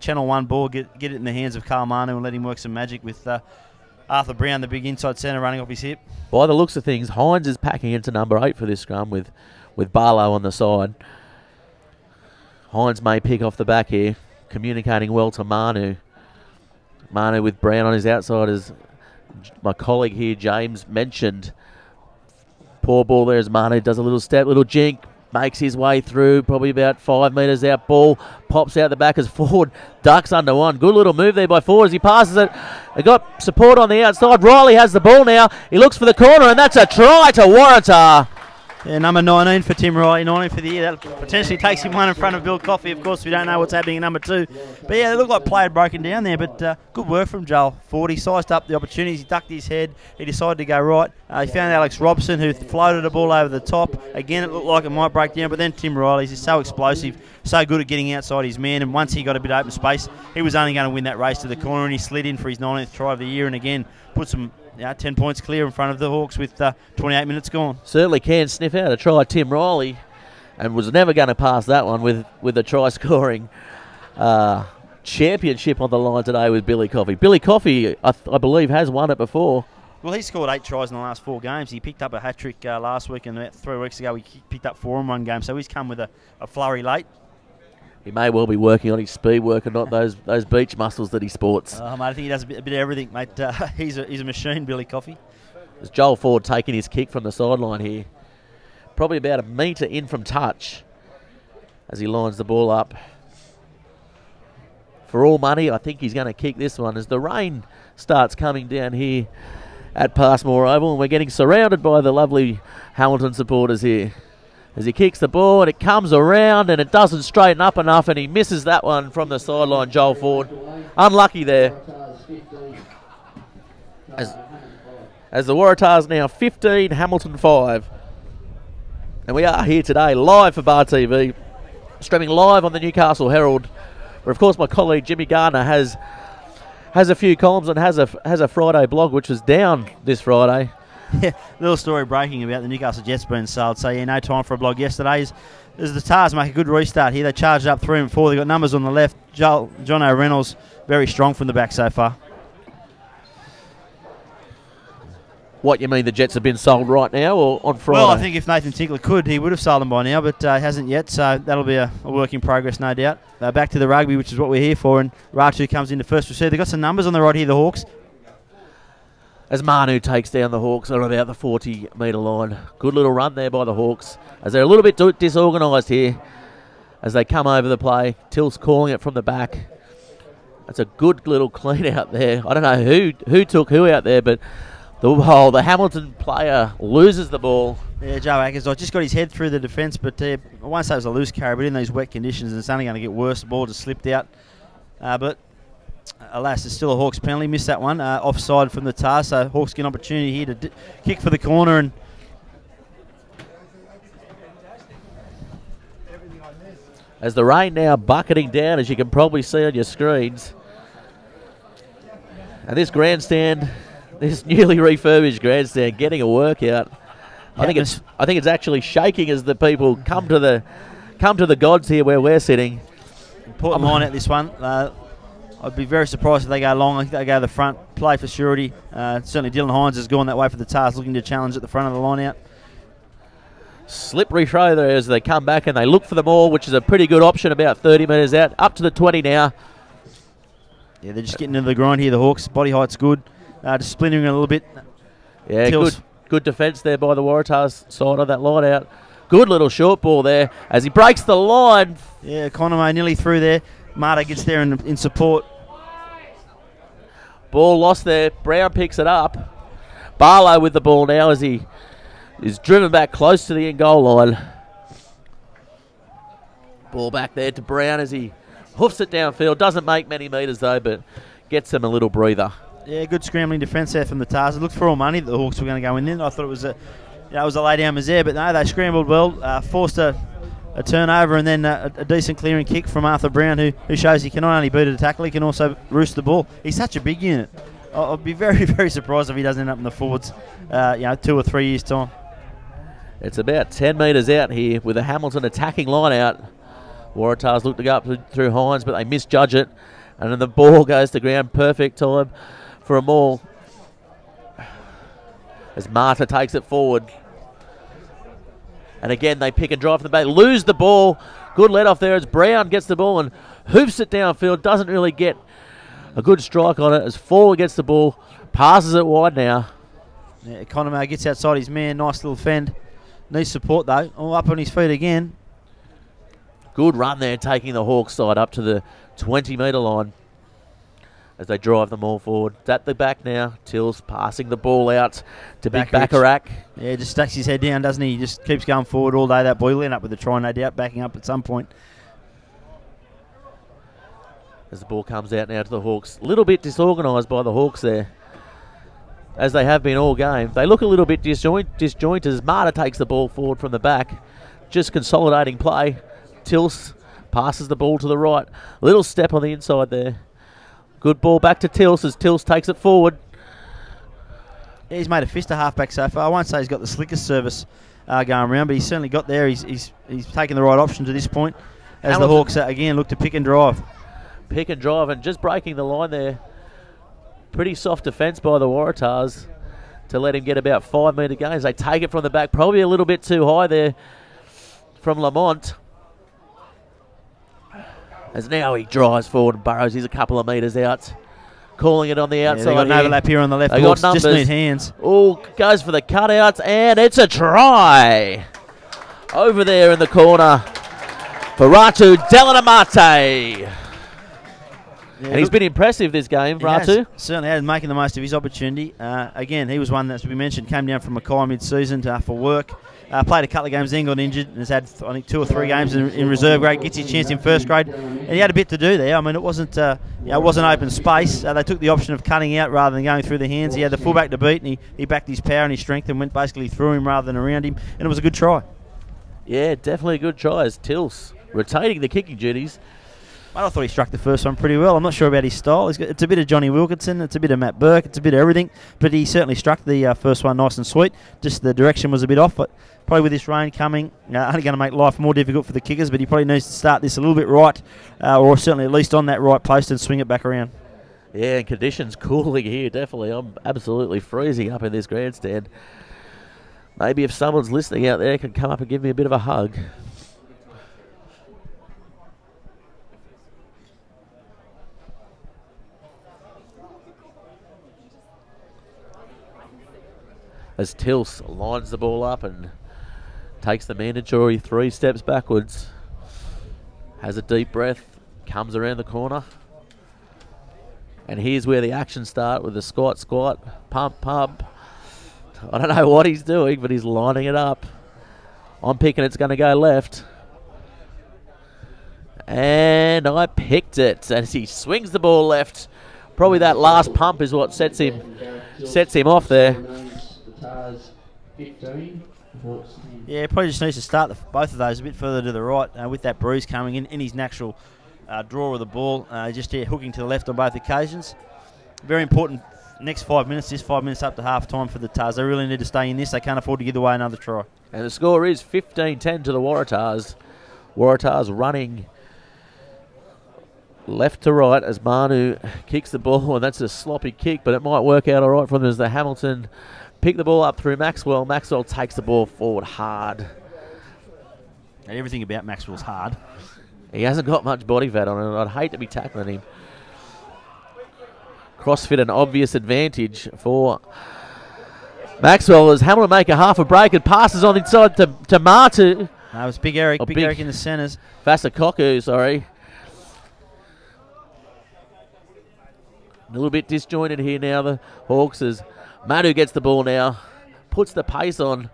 channel 1 ball, get it in the hands of Carl Manu and let him work some magic with Arthur Brown, the big inside centre, running off his hip. By the looks of things, Hines is packing into number 8 for this scrum with Barlow on the side. Hines may pick off the back here, communicating well to Manu. Manu with Brown on his outside, as my colleague here, James, mentioned. Poor ball there as Manu does a little step, little jink, makes his way through, probably about 5 metres out. Ball pops out the back as Ford ducks under one. Good little move there by Ford as he passes it. They got support on the outside. Riley has the ball now. He looks for the corner, and that's a try to Waratah. Yeah, number 19 for Tim Riley, 19 for the year. That potentially takes him one in front of Bill Coffey. Of course, we don't know what's happening in number 2. But yeah, it looked like play had broken down there. But good work from Joel Ford. He sized up the opportunities. He ducked his head. He decided to go right. He found Alex Robson, who floated the ball over the top. Again, it looked like it might break down. But then Tim Riley, he's so explosive, so good at getting outside his man. And once he got a bit of open space, he was only going to win that race to the corner. And he slid in for his 19th try of the year. And again, put some 10 points clear in front of the Hawks with 28 minutes gone. Certainly can sniff out a try, Tim Riley, and was never going to pass that one with a try-scoring championship on the line today with Billy Coffey. Billy Coffey, I believe, has won it before. Well, he scored 8 tries in the last 4 games. He picked up a hat-trick last week, and about 3 weeks ago he picked up 4 in one game, so he's come with a flurry late. He may well be working on his speed work and not those beach muscles that he sports. Mate, I think he does a bit of everything, mate. He's a machine, Billy Coffey. There's Joel Ford taking his kick from the sideline here. Probably about a metre in from touch as he lines the ball up. For all money, I think he's going to kick this one as the rain starts coming down here at Passmore Oval, and we're getting surrounded by the lovely Hamilton supporters here. as he kicks the ball, and it comes around and it doesn't straighten up enough, and he misses that one from the sideline, Joel Ford. Unlucky there. As the Waratahs now 15, Hamilton 5. And we are here today live for Bar TV, streaming live on the Newcastle Herald, where of course my colleague Jimmy Gardner has a few columns and has a Friday blog, which was down this Friday. Yeah, little story breaking about the Newcastle Jets being sold. So yeah, no time for a blog yesterday. As the Tars make a good restart here, they charged up 3 and 4. They got numbers on the left. John O'Reynolds very strong from the back so far. What, you mean the Jets have been sold right now or on Friday? Well, I think if Nathan Tinkler could, he would have sold them by now, but hasn't yet, so that'll be a work in progress, no doubt. Back to the rugby, which is what we're here for, and Waratah comes into first receive. They've got some numbers on the right here, the Hawks. As Manu takes down the Hawks at about the 40-metre line. Good little run there by the Hawks, as they're a little bit disorganised here as they come over the play. Till's calling it from the back. That's a good little clean out there. I don't know who took who out there, but the Hamilton player loses the ball. Yeah, Joe Ackers just got his head through the defence, but I won't say it was a loose carry, but in these wet conditions, it's only going to get worse. The ball just slipped out. But alas, it's still a Hawks penalty. Missed that one. Offside from the Tars, so Hawks get an opportunity here to kick for the corner. And as the rain now bucketing down, as you can probably see on your screens. And this grandstand, this newly refurbished grandstand, getting a workout. I think it's actually shaking as the people come to the gods here where we're sitting. Important line at this one. I'd be very surprised if they go long. I think they go to the front, play for surety. Certainly Dylan Hines has gone that way for the Tars, looking to challenge at the front of the line out. Slippery throw there as they come back and they look for the maul, which is a pretty good option, about 30 metres out. Up to the 20 now. Yeah, they're just getting into the grind here, the Hawks. Body height's good. Just splintering a little bit. Yeah, good defence there by the Waratahs side of that line out. Good little short ball there as he breaks the line. Yeah, Conway nearly through there. Marta gets there in support. Ball lost there. Brown picks it up. Barlow with the ball now as he is driven back close to the end goal line. Ball back there to Brown as he hoofs it downfield. Doesn't make many metres though, but gets him a little breather. Yeah, good scrambling defence there from the Tars. It looked for all money that the Hawks were going to go in there. I thought it was a lay down there, but no, they scrambled well, forced a turnover, and then a decent clearing kick from Arthur Brown, who shows he can not only beat a tackle, he can also roost the ball. He's such a big unit. I'll be very, very surprised if he doesn't end up in the forwards, 2 or 3 years' time. It's about 10 metres out here with a Hamilton attacking line out. Waratahs look to go up through Hines, but they misjudge it, and then the ball goes to ground. Perfect time for a maul as Marta takes it forward. And again, they pick and drive from the back, lose the ball. Good let off there as Brown gets the ball and hoofs it downfield. Doesn't really get a good strike on it as Fowler gets the ball, passes it wide now. Yeah, Economo gets outside his man. Nice little fend. Needs support though. All up on his feet again. Good run there, taking the Hawks side up to the 20-metre line as they drive them all forward. It's at the back now. Tills passing the ball out to Big Bacharach. Yeah, just stacks his head down, doesn't he? He just keeps going forward all day. That boy will end up with a try, no doubt, backing up at some point. As the ball comes out now to the Hawks. A little bit disorganised by the Hawks there, as they have been all game. They look a little bit disjointed as Marta takes the ball forward from the back. Just consolidating play. Tills passes the ball to the right. Little step on the inside there. Good ball back to Tills as Tills takes it forward. Yeah, he's made a fist of halfback so far. I won't say he's got the slickest service going around, but he's certainly got there. He's taken the right option to this point as Hamilton, the Hawks again look to pick and drive. Pick and drive and just breaking the line there. Pretty soft defence by the Waratahs to let him get about 5-metre gains. They take it from the back, probably a little bit too high there from Lamont. As now he drives forward and burrows. He's a couple of metres out. Calling it on the outside. They've got an overlap here on the left. They got numbers. Just need hands. Oh, goes for the cutouts, and it's a try. Over there in the corner for Ratu Delanamate. Yeah, and he's been impressive this game, Ratu. Certainly has, making the most of his opportunity. Again, he was one that, as we mentioned, came down from Mackay mid-season for work. Played a couple of games, then got injured, and has had, I think, 2 or 3 games in reserve grade. Gets his chance in first grade, and he had a bit to do there. I mean, it wasn't open space. They took the option of cutting out rather than going through the hands. He had the fullback to beat, and he backed his power and his strength and went basically through him rather than around him, and it was a good try. Yeah, definitely a good try as Tills retaining the kicking duties. I thought he struck the first one pretty well. I'm not sure about his style. It's a bit of Johnny Wilkinson, it's a bit of Matt Burke, it's a bit of everything, but he certainly struck the first one nice and sweet. Just the direction was a bit off, but probably with this rain coming, only going to make life more difficult for the kickers, but he probably needs to start this a little bit right, or certainly at least on that right post and swing it back around. Yeah, and conditions cooling here, definitely. I'm absolutely freezing up in this grandstand. Maybe if someone's listening out there can come up and give me a bit of a hug. As Tills lines the ball up and takes the mandatory 3 steps backwards. Has a deep breath, comes around the corner. And here's where the action starts with the squat, pump, pump. I don't know what he's doing, but he's lining it up. I'm picking it's going to go left. And I picked it as he swings the ball left. Probably that last pump is what sets him off there. Yeah, probably just needs to start both of those a bit further to the right with that bruise coming in his natural draw of the ball. Just here hooking to the left on both occasions. Very important next 5 minutes, this 5 minutes up to half time for the Tars. They really need to stay in this. They can't afford to give away another try. And the score is 15-10 to the Waratahs. Waratahs running left to right as Manu kicks the ball, and that's a sloppy kick, but it might work out all right for them as the Hamilton pick the ball up through Maxwell. Maxwell takes the ball forward hard. And everything about Maxwell's hard. He hasn't got much body fat on him. I'd hate to be tackling him. CrossFit an obvious advantage for Maxwell as Hamilton make a half a break and passes on inside to Martu. No, it was Big Eric. Big Eric in the centres. Vasakoku, sorry. A little bit disjointed here now, the Hawks, as Manu gets the ball now, puts the pace on,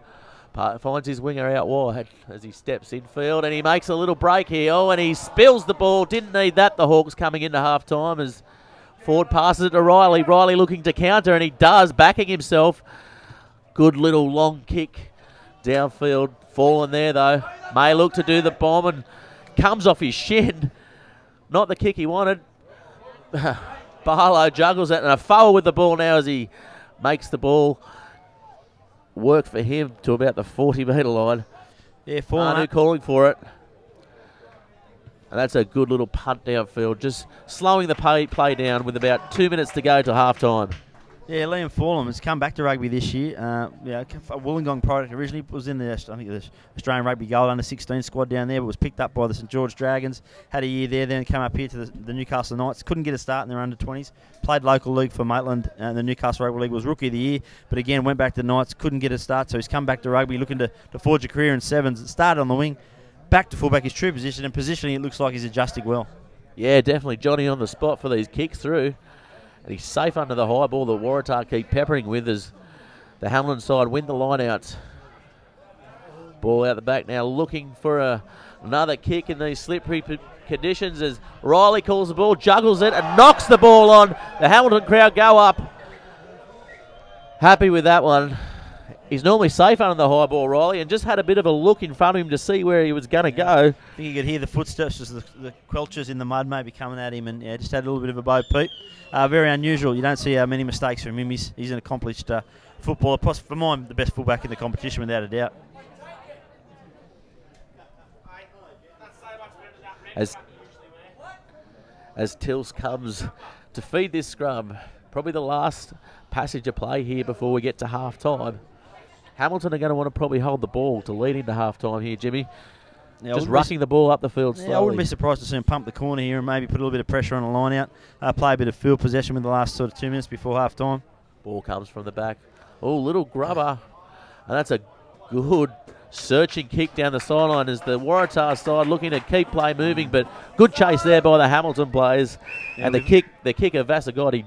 finds his winger out wide as he steps infield, and he makes a little break here. Oh, and he spills the ball. Didn't need that, the Hawks coming into half-time as Ford passes it to Riley. Riley looking to counter, and he does, backing himself. Good little long kick downfield. Fallen there, though. May look to do the bomb and comes off his shin. Not the kick he wanted. Barlow juggles it, and a foul with the ball now as he makes the ball work for him to about the 40-metre line. Yeah, Manu calling for it. And that's a good little punt downfield, just slowing the play down with about 2 minutes to go to half-time. Yeah, Liam Forlam has come back to rugby this year. A Wollongong product originally, was in the Australian Rugby Gold under-16 squad down there, but was picked up by the St George Dragons. Had a year there, then came up here to the Newcastle Knights. Couldn't get a start in their under-20s. Played local league for Maitland, and the Newcastle Rugby League was Rookie of the Year, but again went back to the Knights, couldn't get a start, so he's come back to rugby looking to forge a career in sevens. Started on the wing, back to fullback, his true position, and positionally it looks like he's adjusting well. Yeah, definitely Johnny on the spot for these kicks through. And he's safe under the high ball that Waratah keep peppering with as the Hamilton side win the line out. Ball out the back now, looking for another kick in these slippery conditions as Riley calls the ball, juggles it and knocks the ball on. The Hamilton crowd go up. Happy with that one. He's normally safe under the high ball, Riley, and just had a bit of a look in front of him to see where he was going to go. I think you could hear the footsteps as the quelchers in the mud maybe coming at him, and just had a little bit of a Bo Peep. Very unusual. You don't see many mistakes from him. He's an accomplished footballer. For mine, the best fullback in the competition without a doubt. As Tills comes to feed this scrum, probably the last passage of play here before we get to half-time. Hamilton are going to want to probably hold the ball to lead into half-time here, Jimmy. Now, just rushing the ball up the field slowly. I wouldn't be surprised to see him pump the corner here and maybe put a little bit of pressure on the line out. Play a bit of field possession with the last sort of 2 minutes before half-time. Ball comes from the back. Oh, little grubber. And that's a good searching kick down the sideline as the Waratah side looking to keep play moving, but good chase there by the Hamilton players. Yeah, and the kicker, Vasagotti,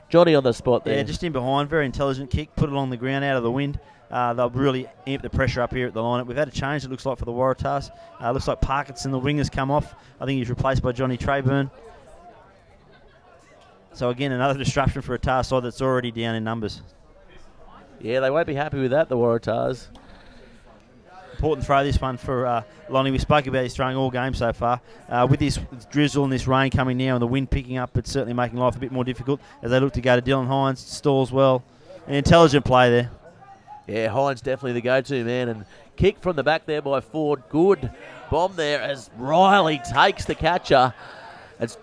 Johnny on the spot there. Yeah, just in behind. Very intelligent kick. Put it on the ground out of the wind. they'll really amp the pressure up here at the lineup. We've had a change, it looks like, for the Waratahs. Looks like Parkinson, the wing, has come off. I think he's replaced by Johnny Trayburn. So again, another disruption for a Tar side that's already down in numbers. Yeah, they won't be happy with that, the Waratahs. Important throw this one for Lonnie. We spoke about his throwing all game so far. With this drizzle and this rain coming now and the wind picking up, it's certainly making life a bit more difficult as they look to go to Dylan Hines. Stalls well. An intelligent play there. Yeah, Hines definitely the go-to man. And kick from the back there by Ford. Good bomb there as Riley takes the catcher. It's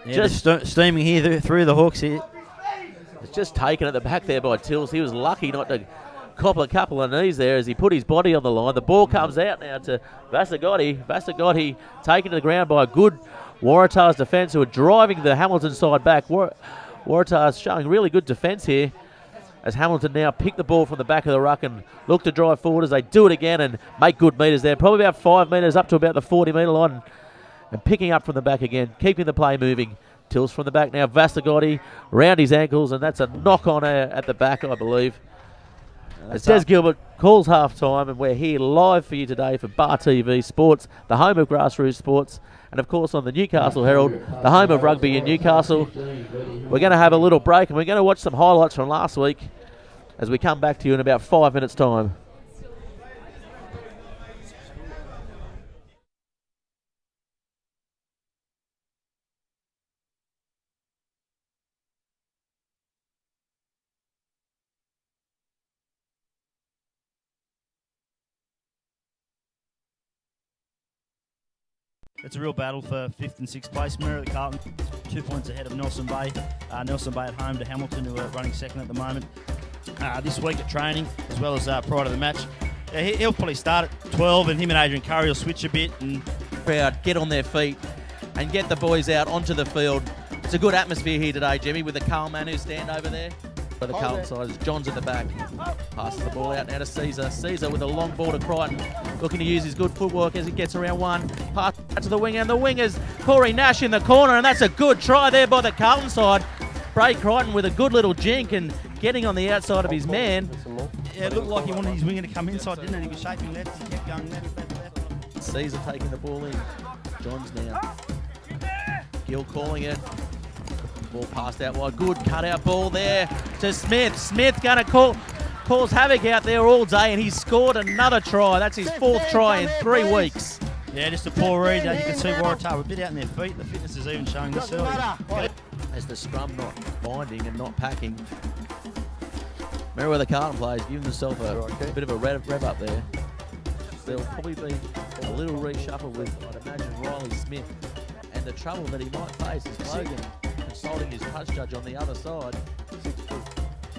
just steaming here through the hooks here. It's just taken at the back there by Tills. He was lucky not to cop a couple of knees there as he put his body on the line. The ball comes out now to Vasagotti. Vasagotti taken to the ground by a good Waratahs defence who are driving the Hamilton side back. Waratahs showing really good defence here as Hamilton now pick the ball from the back of the ruck and look to drive forward as they do it again and make good metres there. Probably about 5 metres up to about the 40-metre line and picking up from the back again, keeping the play moving. Tills from the back now. Vasagotti round his ankles, and that's a knock on at the back, I believe. As Des Gilbert calls half-time, and we're here live for you today for Bar TV Sports, the home of grassroots sports, and of course on the Newcastle Herald, the home of rugby in Newcastle. We're going to have a little break, and we're going to watch some highlights from last week as we come back to you in about 5 minutes' time. It's a real battle for 5th and 6th place. Mirror at Carlton, 2 points ahead of Nelson Bay. Nelson Bay at home to Hamilton, who are running second at the moment. This week at training, as well as prior to the match. He'll probably start at 12, and him and Adrian Curry will switch a bit. And crowd get on their feet and get the boys out onto the field. It's a good atmosphere here today, Jimmy, with the Carl Manu stand over there. For the Carlton side, John's at the back. Passes the ball out now to Caesar. Caesar with a long ball to Crichton, looking to use his good footwork as he gets around one. Pass out to the wing, and the wingers, Corey Nash in the corner, and that's a good try there by the Carlton side. Bray Crichton with a good little jink and getting on the outside of his man. Yeah, it looked like he wanted his winger to come inside, didn't it? He was shaping left, he kept going left. Caesar taking the ball in. John's now. Gill calling it. Ball passed out wide. Good cutout ball there to Smith. Smith going to cause havoc out there all day, and he's scored another try. That's his 4th try in 3 weeks. Yeah, just a poor read. You can see Waratah a bit out in their feet. The fitness is even showing this early. As the scrum not binding and not packing. Merriweather Carlton players giving themselves a bit of a rev up there. There'll probably be a little reshuffle with, I'd imagine, Riley Smith. And the trouble that he might face is Logan consulting his touch judge on the other side.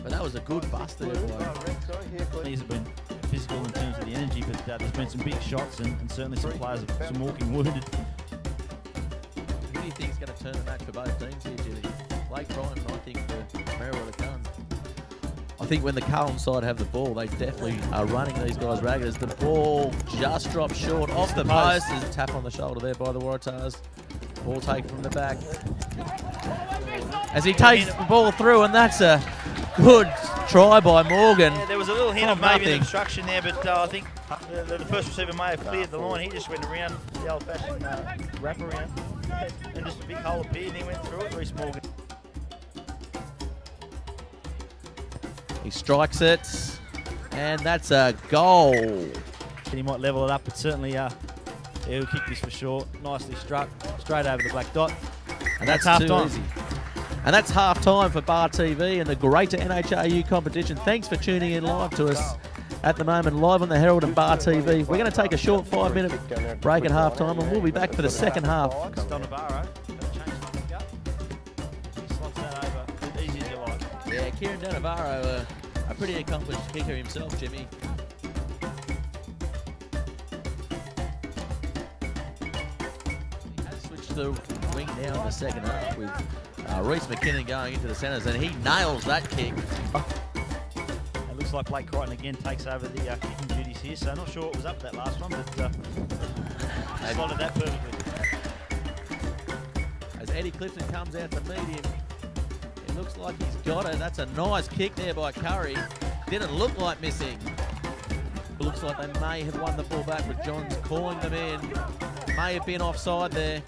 But that was a good bust there, boy. These have been physical in terms of the energy, but there's been some big shots and certainly some players, some walking wounded. Who do you think is going to turn the match for both teams here, Jimmy? Blake Crichton, I think, for Merriweather Carlton. I think when the Carlton side have the ball, they definitely are running these guys ragged. As the ball just dropped short off the post. There's a tap on the shoulder there by the Waratahs. Ball taken from the back. As he takes the ball through, and that's a good try by Morgan. Yeah, there was a little hint of maybe an obstruction there, but I think the first receiver may have cleared the line. He just went around the old-fashioned wrap around, and just a big hole appeared, and he went through it, Reece Morgan. He strikes it, and that's a goal. He might level it up, but certainly he'll kick this for sure. Nicely struck, straight over the black dot. And that's half time. Easy. And that's half time for Bar TV and the greater NHRU competition. Thanks for tuning in live to us at the moment, live on the Herald and Bar TV. We're going to take a short 5-minute break at half time, and we'll be back for the second half. Yeah, Kieran Donavaro, a pretty accomplished kicker himself, Jimmy. He has switched the wing now in the second half with Reece McKinnon going into the centres, and he nails that kick. It looks like Blake Crichton again takes over the kicking duties here, so not sure what was up with that last one, but slotted that perfectly. As Eddie Clifton comes out to meet him, it looks like he's got it. That's a nice kick there by Curry. Didn't look like missing. Looks like they may have won the ball back, but John's calling them in. May have been offside there.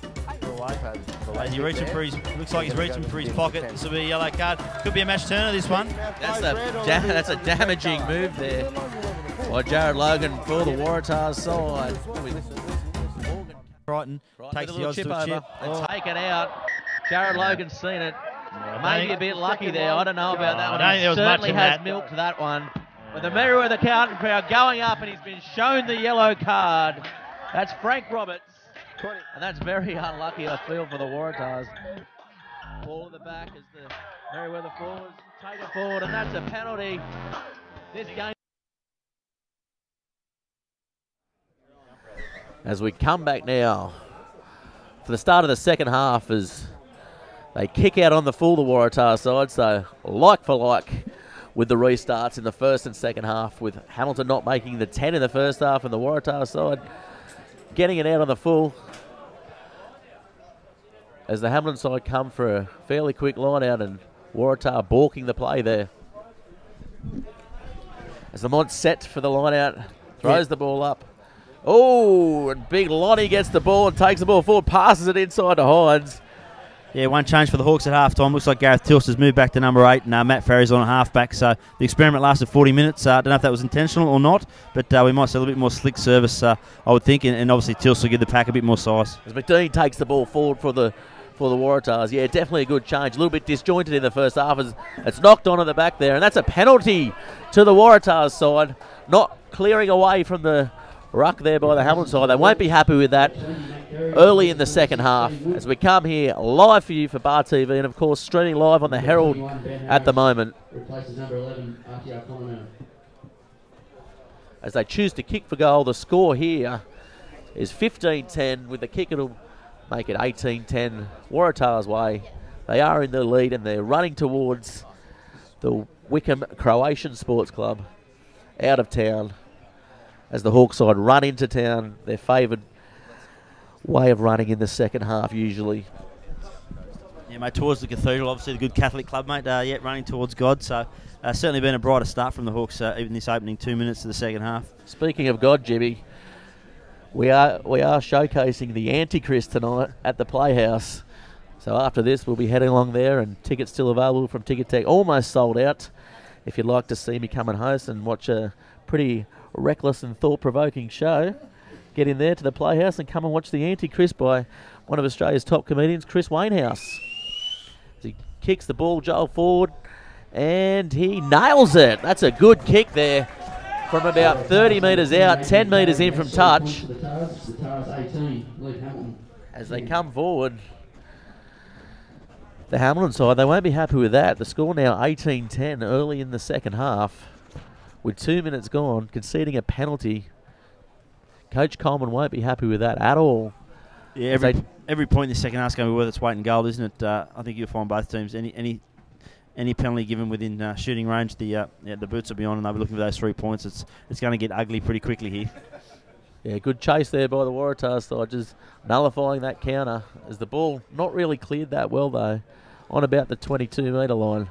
As he reaching for his, looks like he's reaching for his pocket. This will be a yellow card. Could be a match turner, this one. That's a damaging move there by Jared Logan for the Waratahs side. Crichton takes the odds to a chip. And taken out. Jared Logan's seen it. Maybe a bit lucky there. I don't know about that one. I don't think there was much certainly in has that. milked that one. But the Merriweather Carlton crowd going up, and he's been shown the yellow card. That's Frank Roberts. And that's very unlucky, I feel, for the Waratahs. Ball at the back as the Merriweather forwards take it forward, and that's a penalty. This game. As we come back now for the start of the second half, as they kick out on the full, the Waratah side, so like for like with the restarts in the first and second half, with Hamilton not making the 10 in the first half and the Waratah side getting it out on the full. As the Hamilton side come for a fairly quick line out, and Waratah balking the play there. As Lamont set for the line out, throws the ball up. Oh, and Big Lonnie gets the ball and takes the ball forward, passes it inside to Hines. Yeah, one change for the Hawks at half-time. Looks like Gareth Tilst has moved back to number 8, and Matt Farrell's on a half-back. So the experiment lasted 40 minutes. Don't know if that was intentional or not, but we might see a little bit more slick service, I would think, and obviously Tilst will give the pack a bit more size. As McDean takes the ball forward for the Waratahs. Yeah, definitely a good change. A little bit disjointed in the first half as it's knocked on at the back there, and that's a penalty to the Waratahs side. Not clearing away from the ruck there by the Hamilton side. They won't be happy with that early in the second half, as we come here live for you for Bar TV, and of course streaming live on the Herald at the moment. As they choose to kick for goal, the score here is 15-10. With the kick, it'll make it 18-10 Waratahs way. They are in the lead, and they're running towards the Wickham Croatian Sports Club out of town. As the Hawks side run into town, their favoured way of running in the second half usually. Yeah, mate, towards the Cathedral, obviously the good Catholic club, mate, yet running towards God. So certainly been a brighter start from the Hawks, even this opening 2 minutes of the second half. Speaking of God, Jimmy, we are showcasing the Antichrist tonight at the Playhouse. So after this, we'll be heading along there, and tickets still available from Ticket Tech. Almost sold out. If you'd like to see me come and host and watch a pretty reckless and thought-provoking show, get in there to the Playhouse and come and watch the Antichrist by one of Australia's top comedians, Chris Wainhouse. As he kicks the ball, Joel, forward, and he nails it. That's a good kick there from about 30 metres out, 10 metres in from touch. As they come forward, the Hamilton side, they won't be happy with that. The score now 18-10 early in the second half, with 2 minutes gone, conceding a penalty. Coach Coleman won't be happy with that at all. Yeah, every point in the second half is going to be worth its weight in gold, isn't it? I think you'll find both teams, any penalty given within shooting range, the boots will be on, and they'll be looking for those 3 points. It's going to get ugly pretty quickly here. Yeah, good chase there by the Waratahs side, just nullifying that counter, as the ball not really cleared that well though, on about the 22-metre line.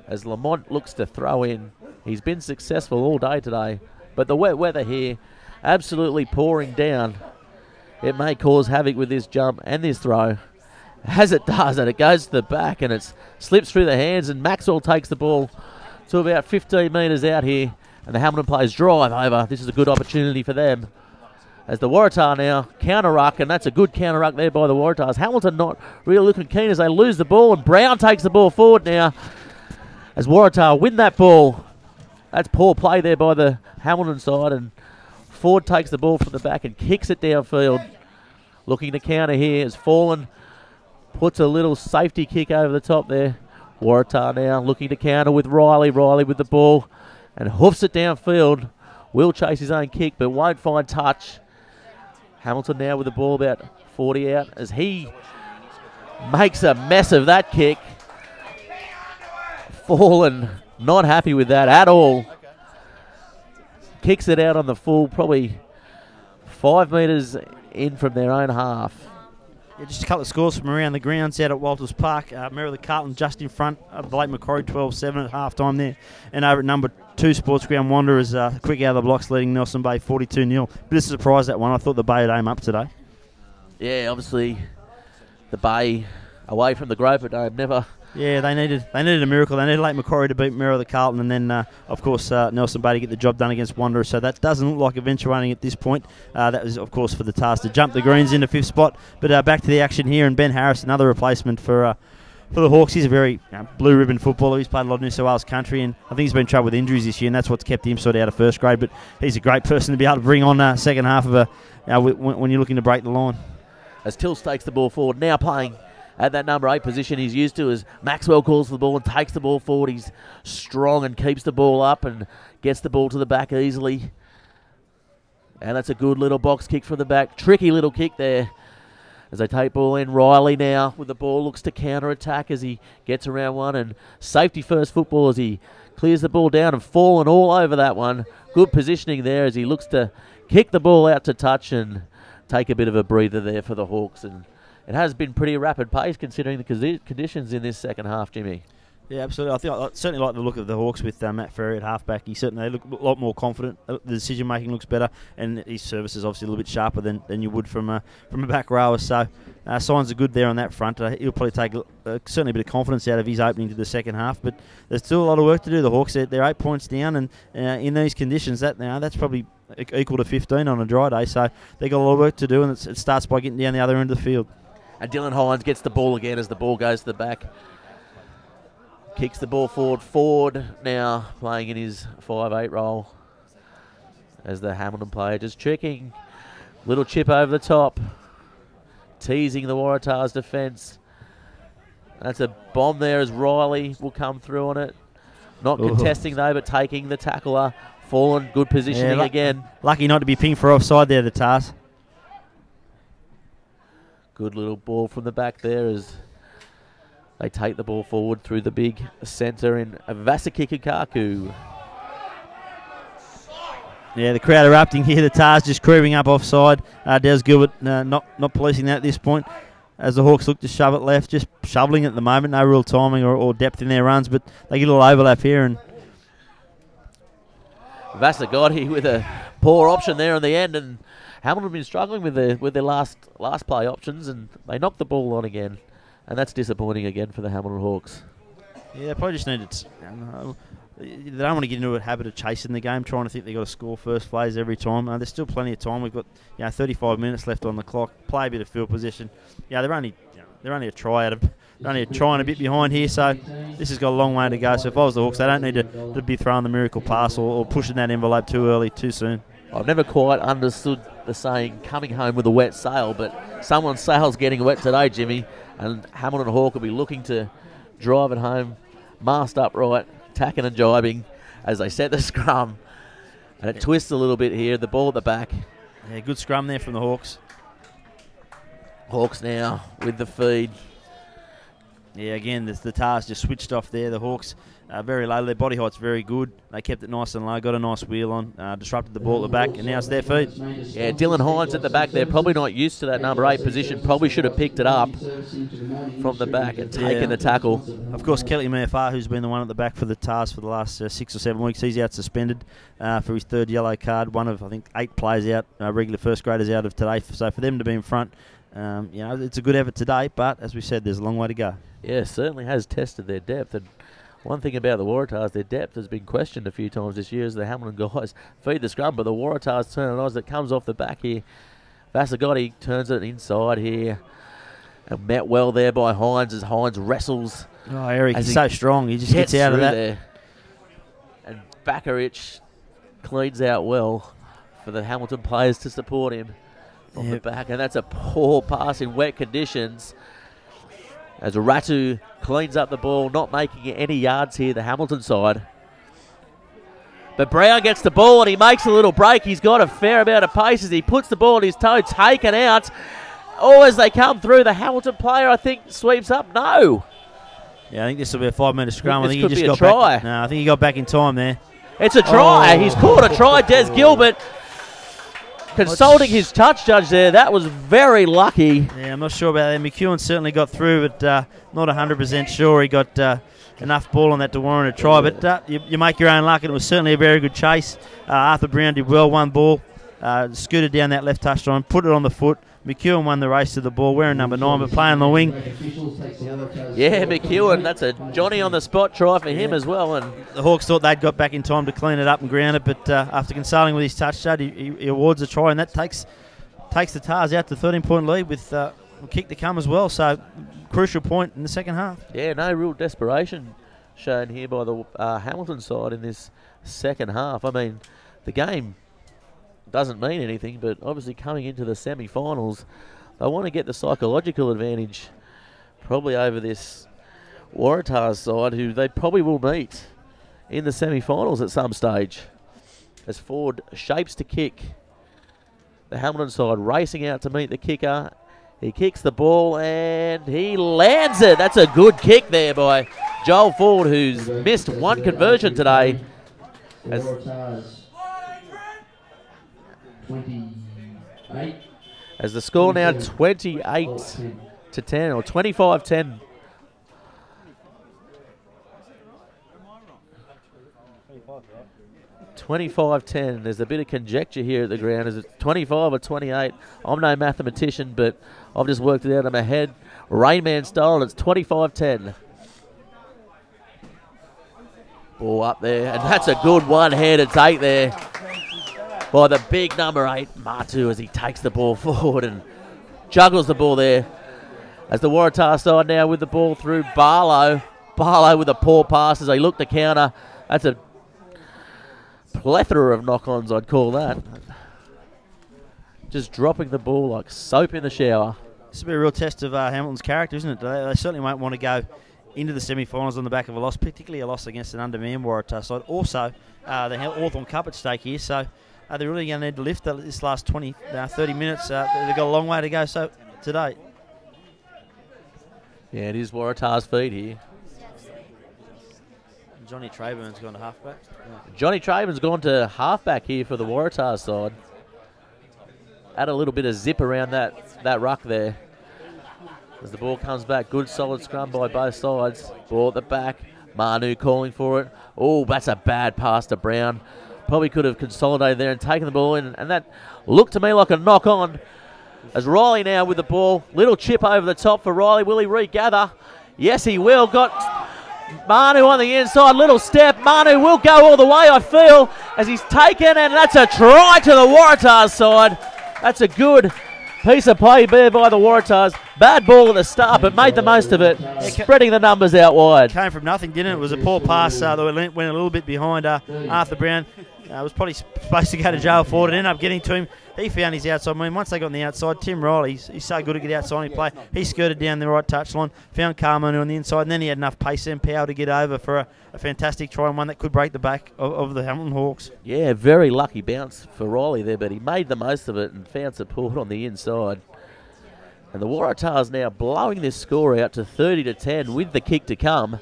As Lamont looks to throw in, he's been successful all day today, but the wet weather here absolutely pouring down. It may cause havoc with this jump and this throw, as it does, and it goes to the back and it slips through the hands, and Maxwell takes the ball to about 15 metres out here, and the Hamilton players drive over. This is a good opportunity for them, as the Waratah now counter ruck, and that's a good counter ruck there by the Waratahs. Hamilton not really looking keen as they lose the ball, and Brown takes the ball forward now as Waratah win that ball. That's poor play there by the Hamilton side, and Ford takes the ball from the back and kicks it downfield. Looking to counter here as Fallen puts a little safety kick over the top there. Waratah now looking to counter with Riley. Riley with the ball and hoofs it downfield. Will chase his own kick but won't find touch. Hamilton now with the ball about 40 out as he makes a mess of that kick. Fallen not happy with that at all. Kicks it out on the full, probably 5 metres in from their own half. Just a couple of scores from around the grounds out at Walters Park. Merrily Carlton just in front of the Lake Macquarie 12-7 at half-time there. And over at number 2 Sports Ground Wanderers, quick out of the blocks, leading Nelson Bay 42-0. Bit of a surprise, that one. I thought the Bay would aim up today. Yeah, obviously the Bay away from the Grove at Dome never. Yeah, they needed a miracle. They needed Lake Macquarie to beat Merrily Carlton, and then, of course, Nelson Bay to get the job done against Wanderers. So that doesn't look like eventuating at this point. That was, of course, for the task to jump the Greens into 5th spot. But back to the action here, and Ben Harris, another replacement for the Hawks. He's a very blue ribbon footballer. He's played a lot of New South Wales country, and I think he's been in trouble with injuries this year, and that's what's kept him sort of out of first grade. But he's a great person to be able to bring on second half of when you're looking to break the line. As Tills takes the ball forward, now playing at that number 8 position he's used to, as Maxwell calls for the ball and takes the ball forward. He's strong and keeps the ball up and gets the ball to the back easily. And that's a good little box kick from the back. Tricky little kick there as they take ball in. Riley now with the ball, looks to counter-attack as he gets around one, and safety first football as he clears the ball down and fallen all over that one. Good positioning there as he looks to kick the ball out to touch and take a bit of a breather there for the Hawks. And it has been pretty rapid pace considering the conditions in this second half, Jimmy. Yeah, absolutely. I certainly like the look of the Hawks with Matt Ferry at halfback. They look a lot more confident. The decision making looks better, and his service is obviously a little bit sharper than you would from a back rower. So signs are good there on that front. He'll probably take certainly a bit of confidence out of his opening to the second half. But there's still a lot of work to do. The Hawks, they're 8 points down, and in these conditions, that's probably equal to 15 on a dry day. So they've got a lot of work to do, and it starts by getting down the other end of the field. And Dylan Hines gets the ball again as the ball goes to the back. Kicks the ball forward. Ford now playing in his 5'8" role as the Hamilton player, just checking. Little chip over the top. Teasing the Waratahs defence. That's a bomb there as Riley will come through on it. Not contesting though, but taking the tackler. Fallen, good positioning again. Lucky not to be pinged for offside there, the Tars. Good little ball from the back there as they take the ball forward through the big centre in Vasakikakaku. Yeah, the crowd erupting here. The Tars just creeping up offside. Des Gilbert not policing that at this point as the Hawks look to shove it left, just shoveling it at the moment. No real timing or depth in their runs, but they get a little overlap here. And Vasagotti with a poor option there in the end, and Hamilton have been struggling with their last play options, and they knocked the ball on again, and that's disappointing again for the Hamilton Hawks. Yeah, they probably just needed. They don't want to get into a habit of chasing the game, trying to think they've got to score first plays every time. There's still plenty of time. We've got 35 minutes left on the clock. Play a bit of field position. They're only a try out of. They're only trying a bit behind here, so this has got a long way to go. So if I was the Hawks, they don't need to be throwing the miracle pass or pushing that envelope too early, too soon. I've never quite understood the saying coming home with a wet sail, but someone's sail's getting wet today, Jimmy, and Hamilton Hawk will be looking to drive it home, mast upright, tacking and jibing as they set the scrum. And it twists a little bit here, the ball at the back. Yeah, good scrum there from the Hawks. Hawks now with the feed. Yeah, again, the Tars just switched off there. The Hawks very low. Their body height's very good. They kept it nice and low, got a nice wheel on, disrupted the ball at the back, and now it's their feet. Yeah, Dylan Hines at the back there, probably not used to that number 8 position. Probably should have picked it up from the back and taken the tackle. Of course, Kelly Meafar, who's been the one at the back for the Tars for the last 6 or 7 weeks, he's out suspended for his 3rd yellow card. One of, I think, 8 players out, regular first graders out of today. So for them to be in front, it's a good effort today, but as we said, there's a long way to go. Yeah, certainly has tested their depth. And one thing about the Waratahs, their depth has been questioned a few times this year as the Hamilton guys feed the scrum, but the Waratahs turn it on as it comes off the back here. Vasagotti turns it inside here and met well there by Hines as Hines wrestles. Oh, Eric, he's so strong. He just gets out of that. There. And Bakarich cleans out well for the Hamilton players to support him from the back. And that's a poor pass in wet conditions. As Ratu cleans up the ball, not making any yards here, the Hamilton side. But Brown gets the ball and he makes a little break. He's got a fair amount of pace as he puts the ball on his toe, taken out. Oh, as they come through, the Hamilton player, I think, sweeps up. No. Yeah, I think this will be a 5-metre scrum. I think he just got back. No, I think he got back in time there. It's a try. He's caught a try, Des Gilbert. consulting his touch judge there. That was very lucky. Yeah, I'm not sure about that. McEwen certainly got through, but not 100% sure he got enough ball on that to warrant a try. But you make your own luck, and it was certainly a very good chase. Arthur Brown did well, one ball, scooted down that left touchline, put it on the foot. McEwen won the race to the ball, wearing number 9, but playing the wing. Yeah, McEwen, that's a Johnny on the spot try for him as well. And the Hawks thought they'd got back in time to clean it up and ground it, but after consulting with his touch judge, he awards a try, and that takes the Tars out to 13-point lead with a kick to come as well. So, crucial point in the second half. Yeah, no real desperation shown here by the Hamilton side in this second half. I mean, the game doesn't mean anything, but obviously coming into the semi-finals, they want to get the psychological advantage probably over this Waratah side, who they probably will meet in the semi-finals at some stage. As Ford shapes to kick, the Hamilton side racing out to meet the kicker. He kicks the ball and he lands it. That's a good kick there by Joel Ford, who's missed one conversion today. As the score now 28-10 or 25-10. There's a bit of conjecture here at the ground. Is it 25 or 28? I'm no mathematician, but I've just worked it out in my head. Rainman style, it's 25-10. Ball up there, and that's a good one-handed take there by the big number 8, Matu, as he takes the ball forward and juggles the ball there. As the Waratah side now with the ball through Barlow. Barlow with a poor pass as they look to counter. That's a plethora of knock-ons, I'd call that. Just dropping the ball like soap in the shower. This will be a real test of Hamilton's character, isn't it? They certainly won't want to go into the semi-finals on the back of a loss, particularly a loss against an undermanned Waratah side. Also, the Hawthorn Cup at stake here, so they're really going to need to lift this last 30 minutes. They've got a long way to go today. Yeah, it is Waratah's feet here. Johnny Trayburn's gone to halfback. Yeah. Johnny Trayburn's gone to halfback here for the Waratah side. Add a little bit of zip around that ruck there. As the ball comes back, good solid scrum by both sides. Ball at the back, Manu calling for it. Oh, that's a bad pass to Brown. Probably could have consolidated there and taken the ball in, and that looked to me like a knock-on. As Riley now with the ball, little chip over the top for Riley. Will he regather? Yes, he will. Got Manu on the inside, little step. Manu will go all the way, I feel, as he's taken, and that's a try to the Waratahs side. That's a good piece of play there by the Waratahs. Bad ball at the start, but made the most of it, spreading the numbers out wide. Came from nothing, didn't it? It was a poor pass that went a little bit behind Arthur Brown. Was probably supposed to go to jail for it. It ended up getting to him. He found his outside. I mean, once they got on the outside, Tim Riley, he's so good to get outside and play. He skirted down the right touchline, found Carmona on the inside, and then he had enough pace and power to get over for a fantastic try, and one that could break the back of the Hamilton Hawks. Yeah, very lucky bounce for Riley there, but he made the most of it and found support on the inside. And the Waratahs now blowing this score out to 30-10 with the kick to come.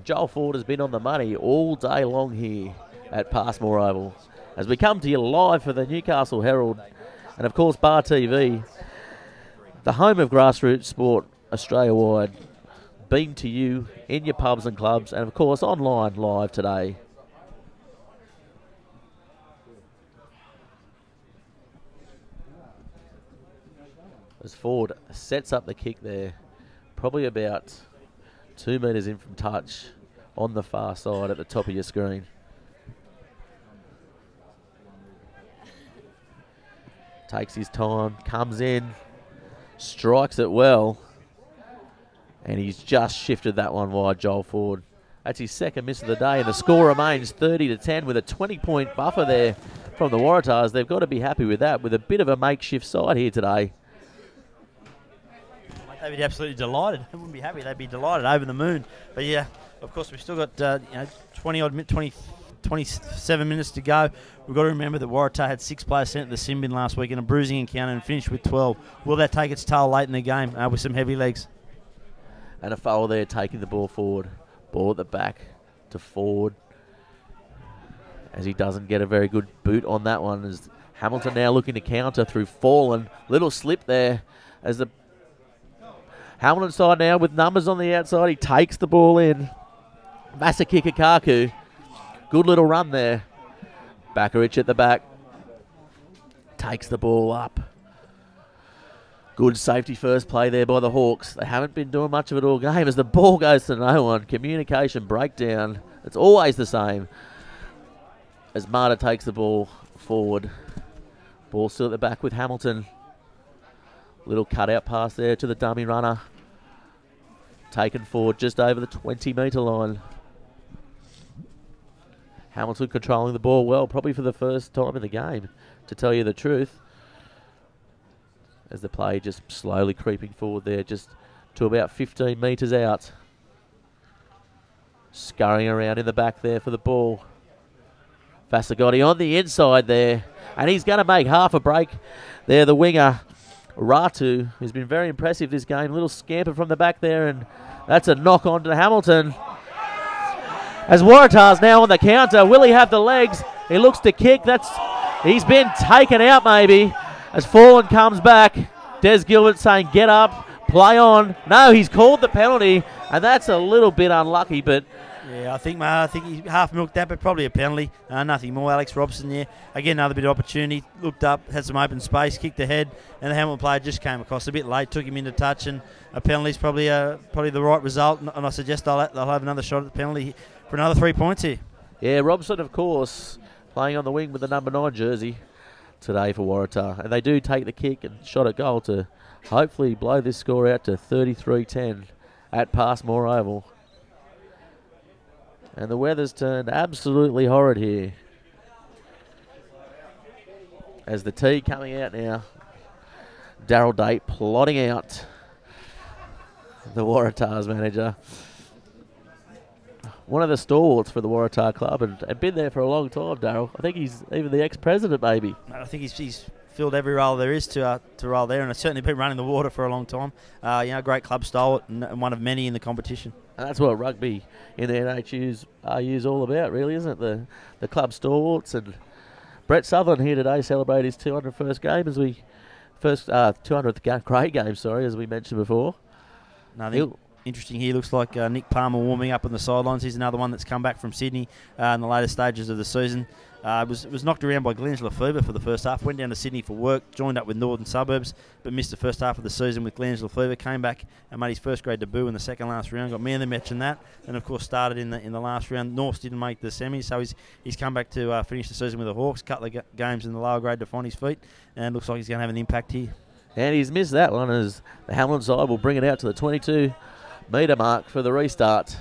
Joel Ford has been on the money all day long here at Passmore Oval. As we come to you live for the Newcastle Herald and of course Bar TV, the home of grassroots sport Australia-wide, beamed to you in your pubs and clubs and of course online live today. As Ford sets up the kick there, probably about 2 metres in from touch on the far side at the top of your screen. Takes his time, comes in, strikes it well, and he's just shifted that one wide, Joel Ford. That's his second miss of the day, and the score remains 30-10 with a 20-point buffer there from the Waratahs. They've got to be happy with that, with a bit of a makeshift side here today. They'd be absolutely delighted. They wouldn't be happy. They'd be delighted, over the moon. But yeah, of course, we've still got 27 minutes to go. We've got to remember that Waratah had 6 players sent to the sin bin last week in a bruising encounter and finished with 12. Will that take its toll late in the game with some heavy legs? And a foul there taking the ball forward. Ball at the back to Ford. As he doesn't get a very good boot on that one, as Hamilton now looking to counter through Fallen. Little slip there as the Hamilton side now with numbers on the outside. He takes the ball in. Masakika Kaku. Good little run there. Bakarich at the back. Takes the ball up. Good safety first play there by the Hawks. They haven't been doing much of it all game as the ball goes to no one. Communication breakdown. It's always the same. As Marta takes the ball forward. Ball still at the back with Hamilton. Little cutout pass there to the dummy runner. Taken forward just over the 20-metre line. Hamilton controlling the ball well, probably for the first time in the game, to tell you the truth. As the play just slowly creeping forward there, just to about 15 metres out. Scurrying around in the back there for the ball. Vasagotti on the inside there, and he's going to make half a break there, the winger. Waratah, who's been very impressive this game. Little scamper from the back there, and that's a knock on to Hamilton. As Waratah's now on the counter, will he have the legs? He looks to kick. He's been taken out maybe. As Fallen comes back, Des Gilbert saying, get up, play on. No, he's called the penalty, and that's a little bit unlucky, but... Yeah, I think he half milked that, but probably a penalty. Nothing more. Alex Robson there. Again, another bit of opportunity. Looked up, had some open space, kicked ahead, and the Hamilton player just came across a bit late, took him into touch, and a penalty's probably the right result. And I suggest they'll have another shot at the penalty for another 3 points here. Yeah, Robson, of course, playing on the wing with the number 9 jersey today for Waratah. And they do take the kick and shot at goal to hopefully blow this score out to 33-10 at Passmore Oval. And the weather's turned absolutely horrid here. As the tee coming out now. Daryl Date plotting out the Waratah's manager. One of the stalwarts for the Waratah club and been there for a long time, Daryl. I think he's even the ex-president maybe. I think he's filled every role there is to roll there, and it's certainly been running the water for a long time. Great club stalwart and one of many in the competition. And that's what rugby in the NHRU is all about, really, isn't it? The club stalwarts. And Brett Sutherland here today celebrated his 201st game as 200th grade game, as we mentioned before. Interesting here, looks like Nick Palmer warming up on the sidelines. He's another one that's come back from Sydney in the later stages of the season. Was knocked around by Glenn Lefebvre for the first half, went down to Sydney for work, joined up with Northern Suburbs, but missed the first half of the season with Glenn Lefebvre, came back and made his first grade debut in the second last round, got man of the match in that, and of course started in the last round. Norths didn't make the semis, so he's come back to finish the season with the Hawks, couple of games in the lower grade to find his feet, and looks like he's going to have an impact here. And he's missed that one as the Hamilton side will bring it out to the 22-metre mark for the restart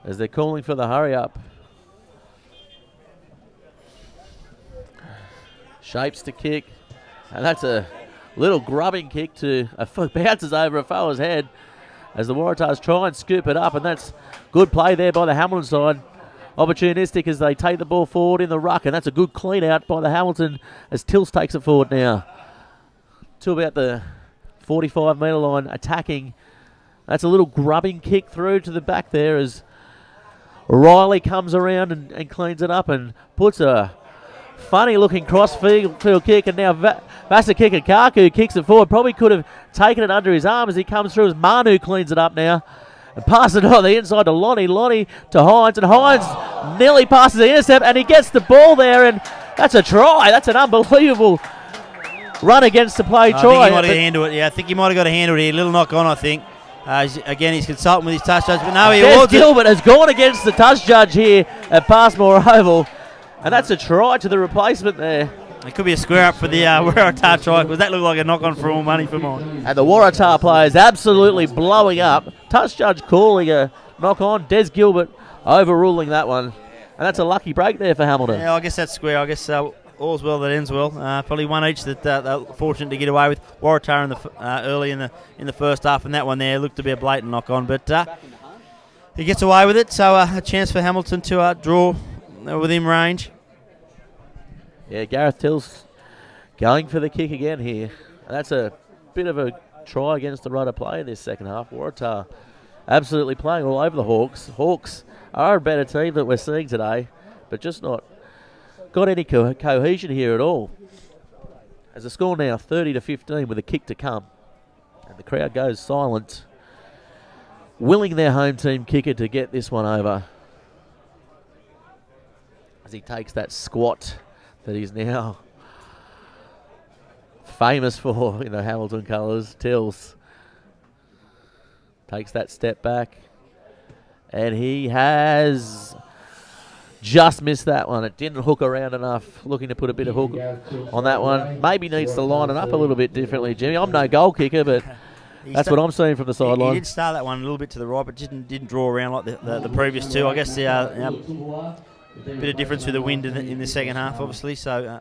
as they're calling for the hurry up. Shapes to kick, and that's a little grubbing kick to bounces over a fella's head as the Waratahs try and scoop it up, and that's good play there by the Hamilton side. Opportunistic as they take the ball forward in the ruck, and that's a good clean out by the Hamilton as Tills takes it forward now to about the 45-metre line, attacking. That's a little grubbing kick through to the back there as Riley comes around and cleans it up and puts a funny-looking cross-field kick, and now Vasakika Kaku kicks it forward. Probably could have taken it under his arm as he comes through as Manu cleans it up now and passes it on the inside to Lonnie. Lonnie to Hines, and Hines nearly passes the intercept, and he gets the ball there, and that's a try. That's an unbelievable run against the play try. I think he might have handled it. Yeah, I think he might have got a handle here. Little knock on, I think. Again, he's consulting with his touch judge, but no, he was. Gilbert has gone against the touch judge here at Passmore Oval. And that's a try to the replacement there. It could be a square up for the Waratah try, because that looked like a knock-on for all money for mine. And the Waratah players absolutely blowing up. Touch judge calling a knock-on. Des Gilbert overruling that one. And that's a lucky break there for Hamilton. Yeah, I guess that's square. I guess all's well that ends well. Probably one each that they're fortunate to get away with. Waratah early in the first half, and that one there looked to be a blatant knock-on. But he gets away with it, so a chance for Hamilton to draw within range. Yeah, Gareth Tills going for the kick again here. That's a bit of a try against the right of play in this second half. Waratah absolutely playing all over the Hawks. Hawks are a better team that we're seeing today, but just not got any cohesion here at all. As the score now 30-15 with a kick to come. And the crowd goes silent, willing their home team kicker to get this one over. As he takes that squat that he's now famous for in the Hamilton colours. Tills takes that step back. And he has just missed that one. It didn't hook around enough. Looking to put a bit of hook on that one. Maybe needs to line it up a little bit differently, Jimmy. I'm no goal kicker, but that's what I'm seeing from the sideline. He did start that one a little bit to the right, but didn't draw around like the previous two. I guess the bit of difference with the wind in the second half, obviously. So,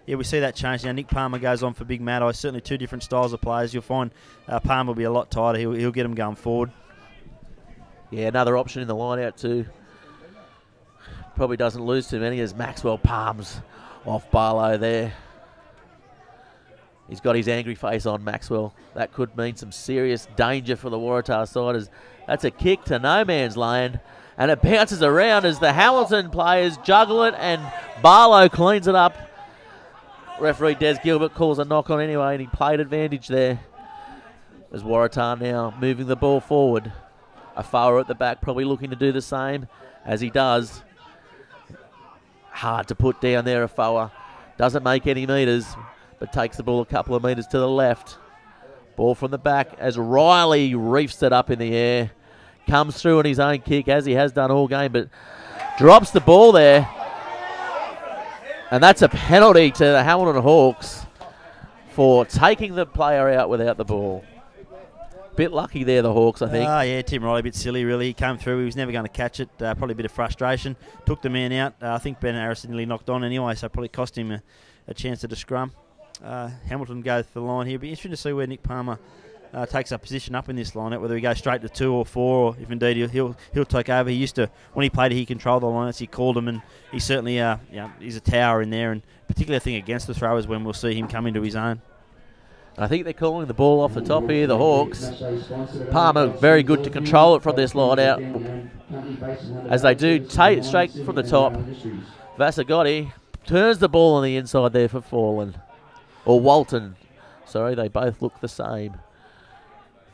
yeah, we see that change now. Nick Palmer goes on for Big Mad Eye. Certainly two different styles of players. You'll find Palmer will be a lot tighter. He'll get them going forward. Yeah, another option in the line out too. Probably doesn't lose too many as Maxwell palms off Barlow there. He's got his angry face on, Maxwell. That could mean some serious danger for the Waratah side. As that's a kick to no man's land. And it bounces around as the Hamilton players juggle it and Barlow cleans it up. Referee Des Gilbert calls a knock on anyway, and he played advantage there. As Waratah now moving the ball forward. Afawa at the back probably looking to do the same as he does. Hard to put down there, Afawa. Doesn't make any metres, but takes the ball a couple of metres to the left. Ball from the back as Riley reefs it up in the air. Comes through on his own kick as he has done all game, but drops the ball there. And that's a penalty to the Hamilton Hawks for taking the player out without the ball. Bit lucky there, the Hawks, I think. Yeah, Tim Riley, a bit silly, really. He came through. He was never going to catch it. Probably a bit of frustration. Took the man out. I think Ben Harris nearly knocked on anyway, so probably cost him a chance at the scrum. Hamilton goes for the line here. Be interesting to see where Nick Palmer takes a position up in this line, whether he goes straight to 2 or 4, or if indeed he'll take over. He used to, when he played, he controlled the lines. He called them, and he certainly he's a tower in there. And particularly, I think against the throwers when we'll see him come into his own. I think they're calling the ball off the top here, the Hawks. Palmer very good to control it from this line out. As they do, take it straight from the top. Vasagotti turns the ball on the inside there for Fallen. Or Walton. Sorry, they both look the same.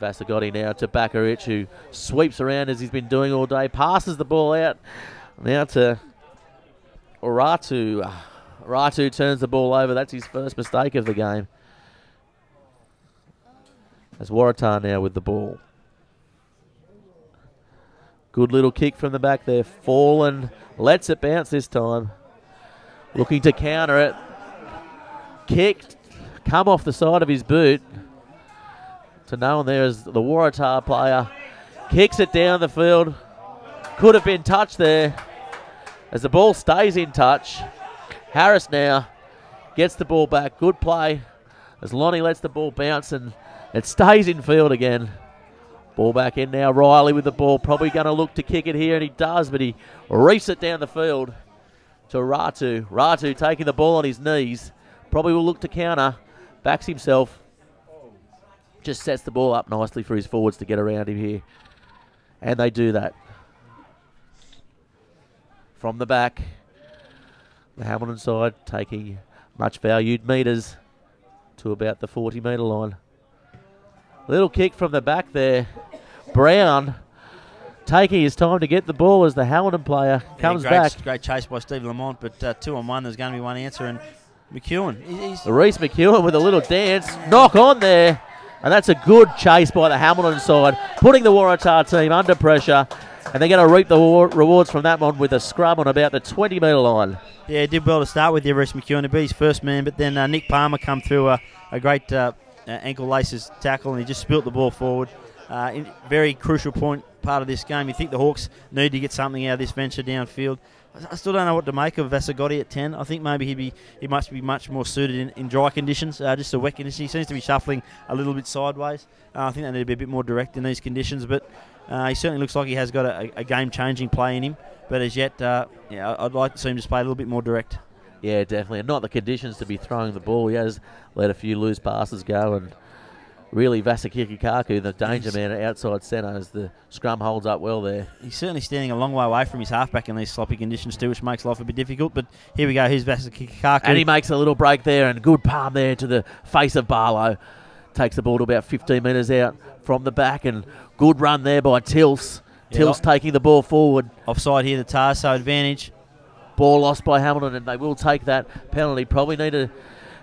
Vasagotti now to Bakaric, who sweeps around as he's been doing all day. Passes the ball out. Now to Waratah. Waratah turns the ball over. That's his first mistake of the game. As Waratah now with the ball. Good little kick from the back there. Fallen lets it bounce this time. Looking to counter it. Kicked. Come off the side of his boot. To no one there as the Waratah player. Kicks it down the field. Could have been touched there. As the ball stays in touch. Harris now gets the ball back. Good play. As Lonnie lets the ball bounce and it stays in field again. Ball back in now. Riley with the ball. Probably going to look to kick it here, and he does, but he reefs it down the field to Ratu. Ratu taking the ball on his knees. Probably will look to counter. Backs himself. Just sets the ball up nicely for his forwards to get around him here. And they do that. From the back, the Hamilton side taking much valued metres to about the 40-metre line. Little kick from the back there. Brown taking his time to get the ball as the Hamilton player comes back. Great chase by Steve Lamont, but 2-on-1, there's going to be one answer. And McEwen. Reece McEwen with a little dance. Knock on there. And that's a good chase by the Hamilton side, putting the Waratah team under pressure. And they're going to reap the rewards from that one with a scrum on about the 20-metre line. Yeah, did well to start with, Reece McEwen to be his first man, but then Nick Palmer come through a great ankle laces tackle, and he just spilt the ball forward. Very crucial part of this game. You think the Hawks need to get something out of this venture downfield. I still don't know what to make of Vasagotti at 10. I think maybe he must be much more suited in dry conditions, just a wet condition. He seems to be shuffling a little bit sideways. I think they need to be a bit more direct in these conditions, but he certainly looks like he has got a game-changing play in him. But as yet, I'd like to see him just play a little bit more direct. Yeah, definitely. And not the conditions to be throwing the ball. He has let a few loose passes go, and really Vasakikikaku, the danger man at outside centre, as the scrum holds up well there. He's certainly standing a long way away from his halfback in these sloppy conditions too, which makes life a bit difficult. But here we go, here's Vasakikikaku. And he makes a little break there, and good palm there to the face of Barlow. Takes the ball to about 15 metres out from the back, and good run there by Tills. Tills taking the ball forward. Offside here, the Tars, so advantage. Ball lost by Hamilton, and they will take that penalty. Probably need to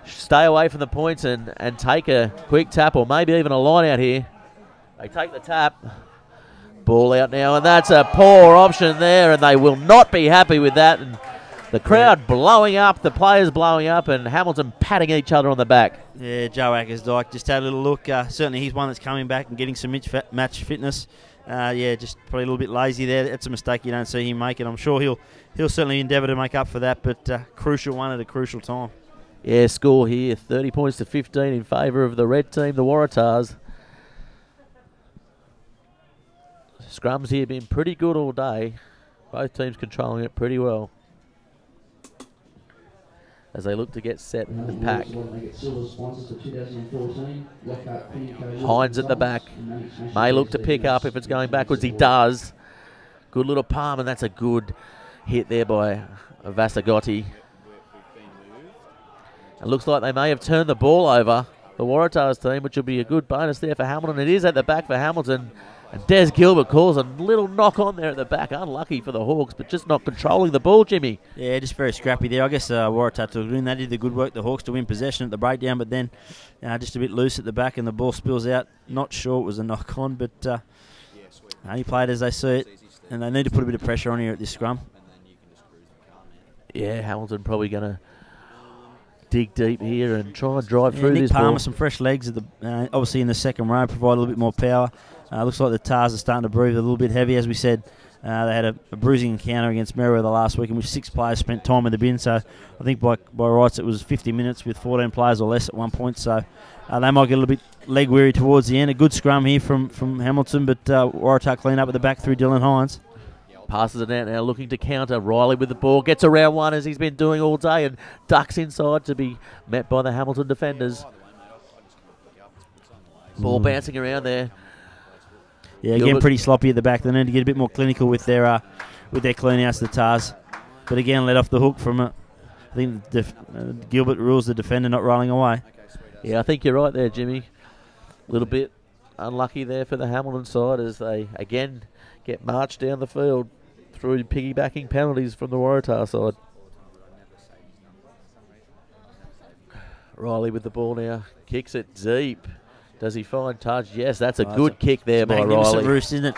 stay away from the points and take a quick tap, or maybe even a line out here. They take the tap. Ball out now, and that's a poor option there, and they will not be happy with that. And the crowd blowing up, the players blowing up, and Hamilton patting each other on the back. Yeah, Joe Ackersdyke just had a little look. Certainly he's one that's coming back and getting some match fitness. Yeah, just probably a little bit lazy there. That's a mistake you don't see him make, and I'm sure he'll certainly endeavour to make up for that, but crucial one at a crucial time. Yeah, score here, 30 points to 15 in favour of the red team, the Waratahs. Scrums here been pretty good all day. Both teams controlling it pretty well as they look to get set and pack. Hines at the back. May look to pick up if it's going backwards. He does. Good little palm, and that's a good hit there by Vasagotti. It looks like they may have turned the ball over, the Waratahs team, which will be a good bonus there for Hamilton. It is at the back for Hamilton. And Des Gilbert calls a little knock on there at the back. Unlucky for the Hawks, but just not controlling the ball, Jimmy. Yeah, just very scrappy there. I guess Waratah took it in. They did the good work, the Hawks, to win possession at the breakdown, but then just a bit loose at the back and the ball spills out. Not sure it was a knock on, but only played as they see it. And they need to put a bit of pressure on here at this scrum. Yeah, Hamilton probably going to dig deep here and try and drive through Nick this Palmer, ball. some fresh legs at the obviously in the second row, provide a little bit more power. Looks like the Tars are starting to breathe a little bit heavy, as we said. They had a bruising encounter against Merriweather last week in which 6 players spent time in the bin. So I think by rights it was 50 minutes with 14 players or less at one point. So they might get a little bit leg weary towards the end. A good scrum here from Hamilton, but Waratah clean up at the back through Dylan Hines. Passes it out now, looking to counter. Riley with the ball, gets around one as he's been doing all day and ducks inside to be met by the Hamilton defenders. Ball bouncing around there. Yeah, again, pretty sloppy at the back. They need to get a bit more clinical with their clean outs, the Tars. But again, let off the hook from I think Gilbert rules the defender not rolling away. Yeah, I think you're right there, Jimmy. A little bit unlucky there for the Hamilton side as they again get marched down the field through piggybacking penalties from the Waratah side. Riley with the ball now, kicks it deep. Does he find touch? Yes, that's a good kick there by Riley. Roost, isn't it?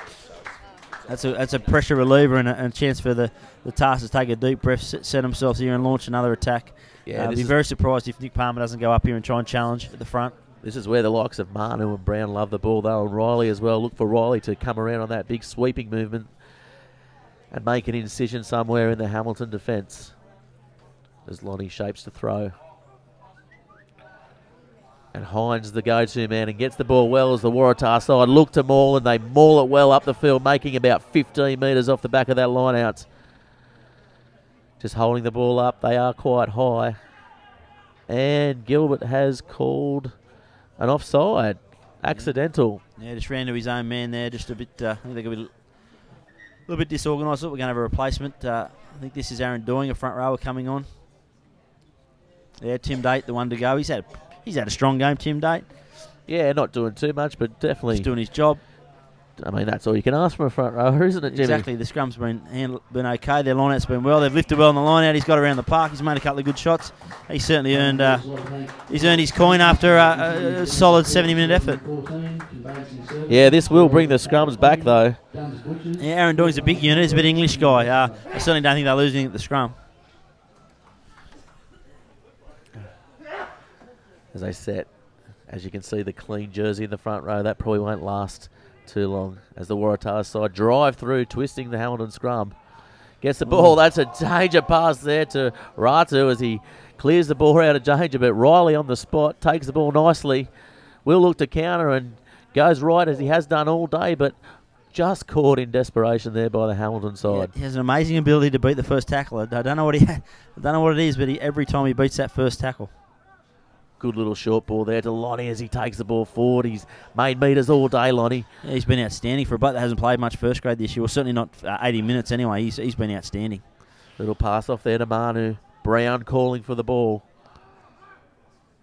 That's a pressure reliever and a chance for the Tars to take a deep breath, set themselves here and launch another attack. Yeah, I'd be very surprised if Nick Palmer doesn't go up here and try and challenge at the front. This is where the likes of Manu and Brown love the ball, though, and Riley as well. Look for Riley to come around on that big sweeping movement and make an incision somewhere in the Hamilton defence as Lonnie shapes to throw. And Hines the go-to man and gets the ball well as the Waratah side look to maul, and they maul it well up the field, making about 15 metres off the back of that line-out. Just holding the ball up. They are quite high. And Gilbert has called an offside. Accidental. Yeah, just ran to his own man there. Just a bit, I think they're going to be a little bit disorganised. We're going to have a replacement. I think this is Aaron Doing, a front rower coming on. Yeah, Tim Date, the one to go. He's had a strong game, Tim Date. Yeah, not doing too much, but definitely he's doing his job. I mean, that's all you can ask from a front rower, isn't it, Jimmy? Exactly. The scrum's been okay. Their line-out's been well. They've lifted well on the line-out. He's got around the park. He's made a couple of good shots. He certainly earned his coin after a solid 70-minute effort. Yeah, this will bring the scrums back, though. Yeah, Aaron Doing's a big unit. He's a bit English guy. I certainly don't think they're losing at the scrum. As they set, as you can see, the clean jersey in the front row, that probably won't last too long as the Waratah side drive through, twisting the Hamilton scrum. Gets the ball. That's a danger pass there to Ratu as he clears the ball out of danger, but Riley on the spot takes the ball nicely. Will look to counter and goes right as he has done all day, but just caught in desperation there by the Hamilton side. Yeah, he has an amazing ability to beat the first tackle. I don't know what it is, but every time he beats that first tackle. Good little short ball there to Lonnie as he takes the ball forward. He's made meters all day, Lonnie. Yeah, he's been outstanding for a bloke that hasn't played much first grade this year. Well, certainly not 80 minutes anyway. He's been outstanding. Little pass off there to Manu. Brown calling for the ball.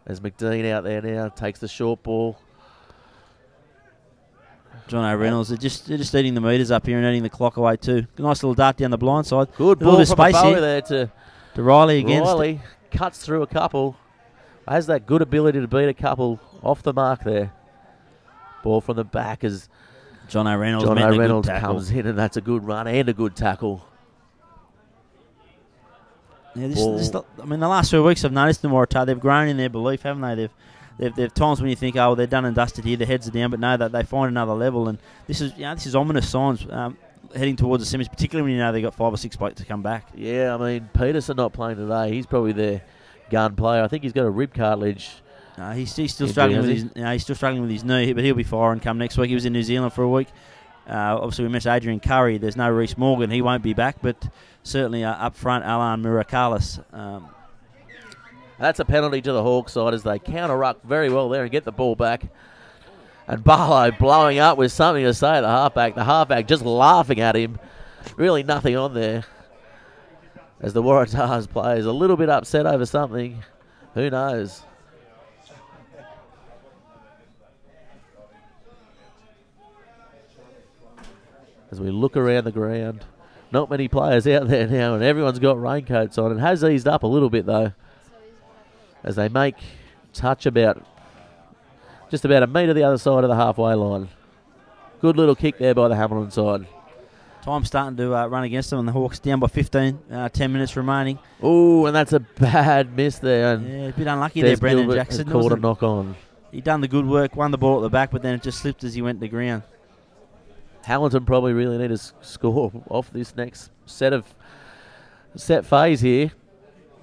As McDean out there now takes the short ball. John O'Reynolds, they're just eating the meters up here and eating the clock away too. Nice little dart down the blind side. Good ball from Bowie there to Riley again. Riley cuts through a couple. Has that good ability to beat a couple off the mark there. Ball from the back as John O'Reynolds comes in, and that's a good run and a good tackle. Yeah, the last 2 weeks I've noticed the Waratah, they've grown in their belief, haven't they? They've times when you think, oh, well, they're done and dusted here, their heads are down, but no, that they find another level, and this is ominous signs heading towards the semis, particularly when you know they've got 5 or 6 blokes to come back. Yeah, I mean, Peterson not playing today. He's probably their gun player. I think he's got a rib cartilage. He's still struggling with his knee, but he'll be firing come next week. He was in New Zealand for a week. Obviously, we mentioned Adrian Curry. There's no Reece Morgan. He won't be back, but certainly up front, Alan Mirakalis. That's a penalty to the Hawks side as they counter-ruck very well there and get the ball back. And Barlow blowing up with something to say to the halfback. The halfback just laughing at him. Really nothing on there. As the Waratahs players a little bit upset over something. Who knows? As we look around the ground, not many players out there now, and everyone's got raincoats on. It has eased up a little bit though, as they make touch just about a metre the other side of the halfway line. Good little kick there by the Hamilton side. Time starting to run against them, and the Hawks down by 15, 10 minutes remaining. Oh, and that's a bad miss there. And yeah, a bit unlucky there, Brendan Gilbert Jackson. called a knock on. He done the good work, won the ball at the back, but then it just slipped as he went to the ground. Hamilton probably really need to score off this next set phase here.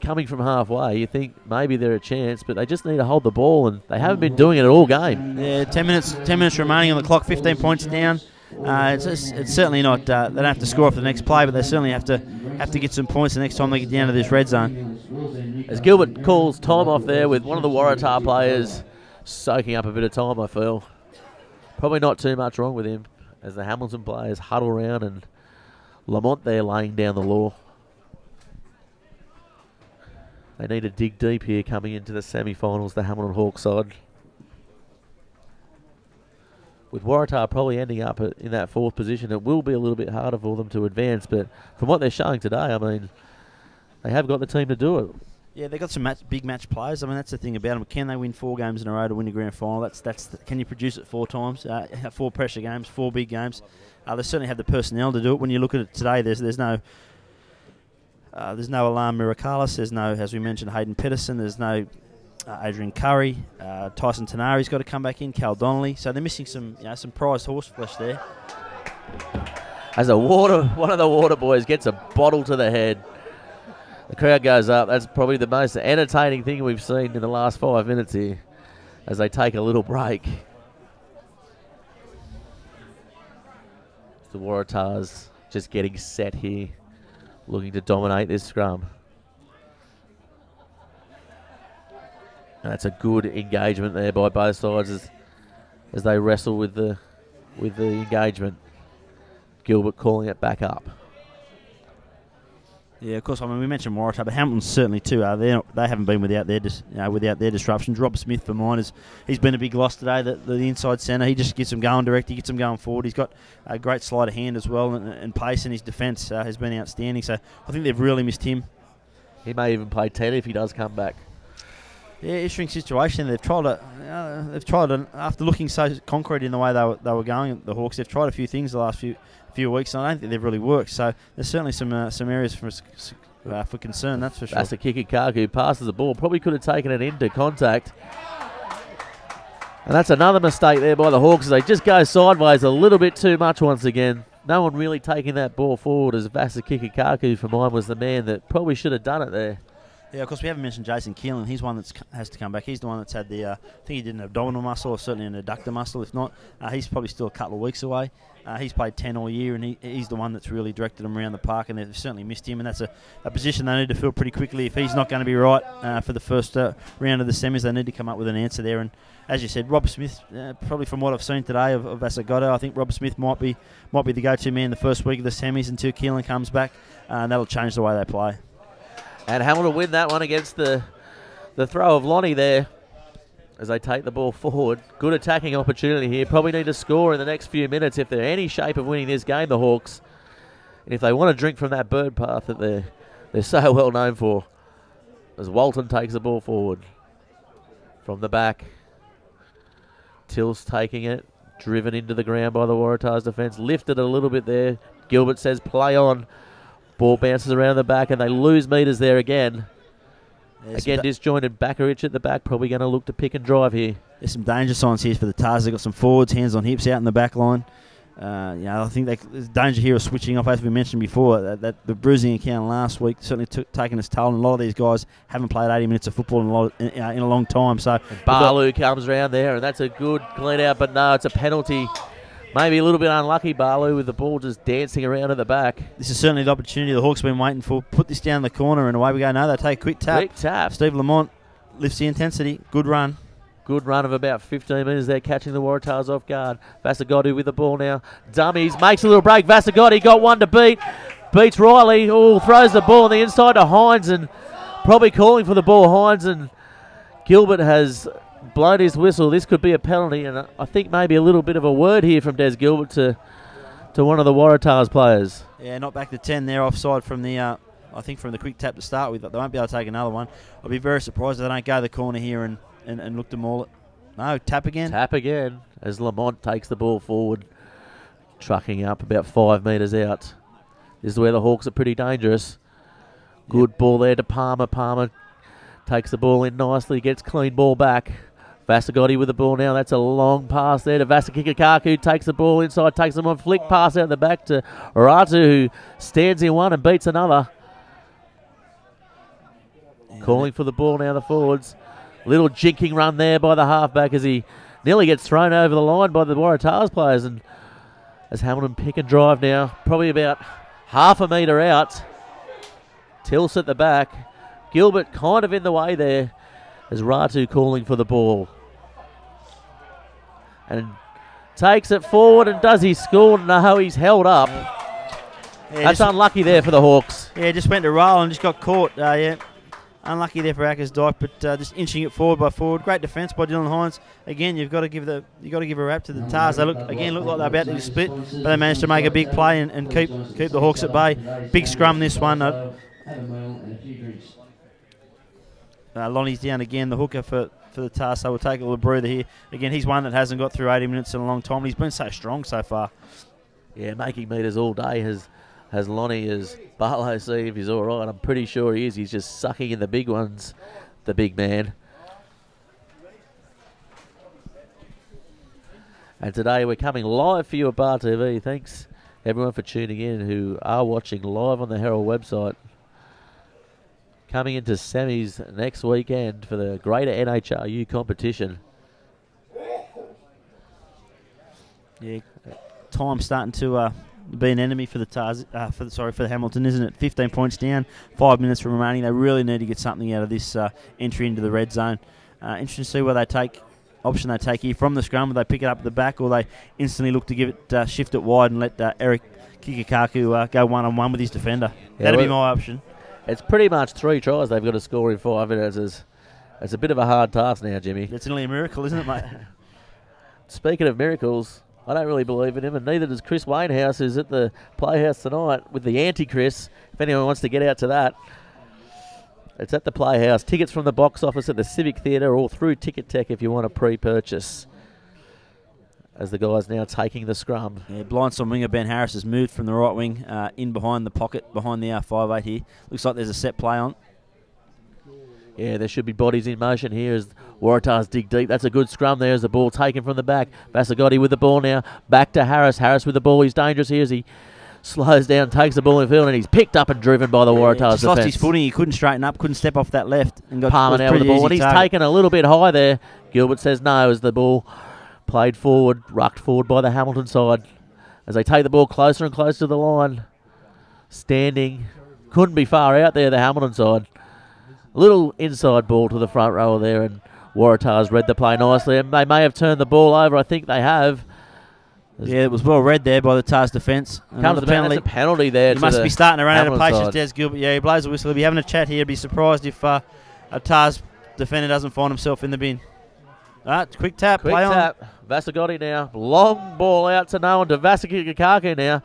Coming from halfway, you think maybe they're a chance, but they just need to hold the ball, and they haven't been doing it all game. Yeah, 10 minutes remaining on the clock, 15 points down. It's certainly not. They don't have to score off the next play, but they certainly have to get some points the next time they get down to this red zone. As Gilbert calls time off there with one of the Waratah players soaking up a bit of time, I feel. Probably not too much wrong with him, as the Hamilton players huddle around and Lamont there laying down the law. They need to dig deep here coming into the semi-finals, the Hamilton Hawks side. With Waratah probably ending up in that 4th position, it will be a little bit harder for them to advance, but from what they're showing today, I mean, they have got the team to do it. Yeah, they've got some big match players. I mean, that's the thing about them. Can they win 4 games in a row to win a grand final? Can you produce it 4 times? 4 pressure games, 4 big games. They certainly have the personnel to do it. When you look at it today, there's no Alarm Mirakalis. There's no, as we mentioned, Hayden Pedersen. There's no Adrian Curry. Tyson Tanari's got to come back in. Cal Donnelly. So they're missing some prized horse flesh there. As one of the water boys gets a bottle to the head. The crowd goes up. That's probably the most entertaining thing we've seen in the last 5 minutes here, as they take a little break. The Waratahs just getting set here, looking to dominate this scrum. And that's a good engagement there by both sides as they wrestle with the engagement. Gilbert calling it back up. Yeah, of course. I mean, we mentioned Waratah, but Hamilton certainly too. They haven't been without their disruptions. Rob Smith for mine he's been a big loss today. The inside centre, he just gets them going direct. He gets them going forward. He's got a great sleight of hand as well, and pace in his defence has been outstanding. So I think they've really missed him. He may even play 10 if he does come back. Yeah, interesting situation. They've tried after looking so concrete in the way they were going. The Hawks, they've tried a few things the last few weeks, and I don't think they've really worked. So there's certainly some areas for concern, that's for sure. That's a kicker. Kaku passes the ball. Probably could have taken it into contact. And that's another mistake there by the Hawks, as they just go sideways a little bit too much once again. No one really taking that ball forward, as Vasa Kikakaku for mine was the man that probably should have done it there. Yeah, of course, we haven't mentioned Jason Keelan. He's one that has to come back. He's the one that's had the, I think he did an abdominal muscle or certainly an adductor muscle. If not, he's probably still a couple of weeks away. He's played 10 all year, and he's the one that's really directed them around the park, and they've certainly missed him, and that's a position they need to fill pretty quickly. If he's not going to be right for the first round of the semis, they need to come up with an answer there. And as you said, Rob Smith, probably from what I've seen today of Vasagoto, I think Rob Smith might be the go-to man the first week of the semis until Keelan comes back, and that'll change the way they play. And Hamilton win that one against the throw of Lonnie there as they take the ball forward. Good attacking opportunity here. Probably need to score in the next few minutes if they're any shape of winning this game, the Hawks. And if they want to drink from that bird path that they're so well known for. As Walton takes the ball forward from the back. Till's taking it. Driven into the ground by the Waratahs defence. Lifted a little bit there. Gilbert says play on. Ball bounces around the back and they lose metres there again. Again, disjointed. Bakarich at the back, probably going to look to pick and drive here. There's some danger signs here for the Tars. They've got some forwards, hands on hips out in the back line. I think there's danger here of switching off, as we mentioned before. That the bruising account last week certainly taken its toll, and a lot of these guys haven't played 80 minutes of football in a long time. So Barlow comes around there, and that's a good clean out, but no, it's a penalty. Maybe a little bit unlucky, Barlow, with the ball just dancing around at the back. This is certainly the opportunity the Hawks have been waiting for. Put this down the corner, and away we go. No, they take a quick tap. Quick tap. Steve Lamont lifts the intensity. Good run. Good run of about 15 metres there, catching the Waratahs off guard. Vasagotti with the ball now. Dummies, makes a little break. Vasagotti got one to beat. Beats Riley. Throws the ball on the inside to Hines, and probably calling for the ball, Hines, and Gilbert has blown his whistle. This could be a penalty, and I think maybe a little bit of a word here from Des Gilbert to one of the Waratahs players. Yeah, not back to 10 there, offside from the, I think from the quick tap to start with. They won't be able to take another one. I'll be very surprised if they don't go the corner here and look to maul it. No, tap again. Tap again as Lamont takes the ball forward, trucking up about 5 metres out. This is where the Hawks are pretty dangerous. Good ball there to Palmer. Palmer takes the ball in nicely, gets clean ball back. Vasagotti with the ball now. That's a long pass there to Vasakikaku. Takes the ball inside, takes them on flick pass out the back to Waratah, who stands in one and beats another. Calling for the ball now, the forwards. Little jinking run there by the halfback as he nearly gets thrown over the line by the Waratahs players. And as Hamilton pick and drive now, probably about half a metre out. Tilts at the back. Gilbert kind of in the way there as Ratu calling for the ball. And takes it forward, and does he score? No, he's held up. Yeah, that's unlucky there for the Hawks. Yeah, just went to roll and just got caught. Unlucky there for Ackers Dyke, but just inching it forward by forward. Great defence by Dylan Hines. Again, you've got to give a rap to the Tars. They look like they're about to split, but they managed to make a big play and keep the Hawks at bay. Big scrum this one. Lonnie's down again, the hooker for the Tars, so we'll take a little breather here. Again, he's one that hasn't got through 80 minutes in a long time, and he's been so strong so far. Yeah, making meters all day has Lonnie, as Barlow see if he's all right. I'm pretty sure he is. He's just sucking in the big ones, the big man. And today we're coming live for you at Bar TV. Thanks everyone for tuning in who are watching live on the Herald website. Coming into semis next weekend for the greater NHRU competition. Yeah, time's starting to be an enemy for the Tars, for the Hamilton, isn't it? 15 points down, 5 minutes remaining. They really need to get something out of this entry into the red zone. Interesting to see where they take option they take here from the scrum. Will they pick it up at the back, or they instantly look to give it shift it wide and let Eric Kikakaku go one-on-one with his defender? Yeah, that'd be my option. It's pretty much 3 tries they've got to score in 5 minutes. It's a bit of a hard task now, Jimmy. It's nearly a miracle, isn't it, mate? Speaking of miracles, I don't really believe in him, and neither does Chris Wainhouse, who's at the Playhouse tonight with the anti-Chris, if anyone wants to get out to that. It's at the Playhouse. Tickets from the box office at the Civic Theatre or through Ticket Tech if you want to pre-purchase. As the guy's now taking the scrum. Yeah, blindside winger Ben Harris has moved from the right wing in behind the pocket, behind the R58 here. Looks like there's a set play on. Yeah, there should be bodies in motion here as Waratahs dig deep. That's a good scrum there as the ball taken from the back. Vasagotti with the ball now. Back to Harris. Harris with the ball. He's dangerous here as he slows down, takes the ball in field, and he's picked up and driven by the Waratahs defence. Just lost his footing. He couldn't straighten up, couldn't step off that left. And got palming out with the ball, and he's taken a little bit high there. Gilbert says no as the ball played forward, rucked forward by the Hamilton side. As they take the ball closer and closer to the line. Standing. Couldn't be far out there, the Hamilton side. A little inside ball to the front rower there, and Waratahs read the play nicely. And they may have turned the ball over. I think they have. Yeah, it was well read there by the Tars defence. Comes the penalty. That's a penalty there. He must be starting to run out of Hamilton patience, Des Gilbert. Yeah, he blows the whistle. He'll be having a chat here. He'd be surprised if a Tars defender doesn't find himself in the bin. Quick tap. Quick tap. Vasagotti now. Long ball out to no one to Vasakikaku now.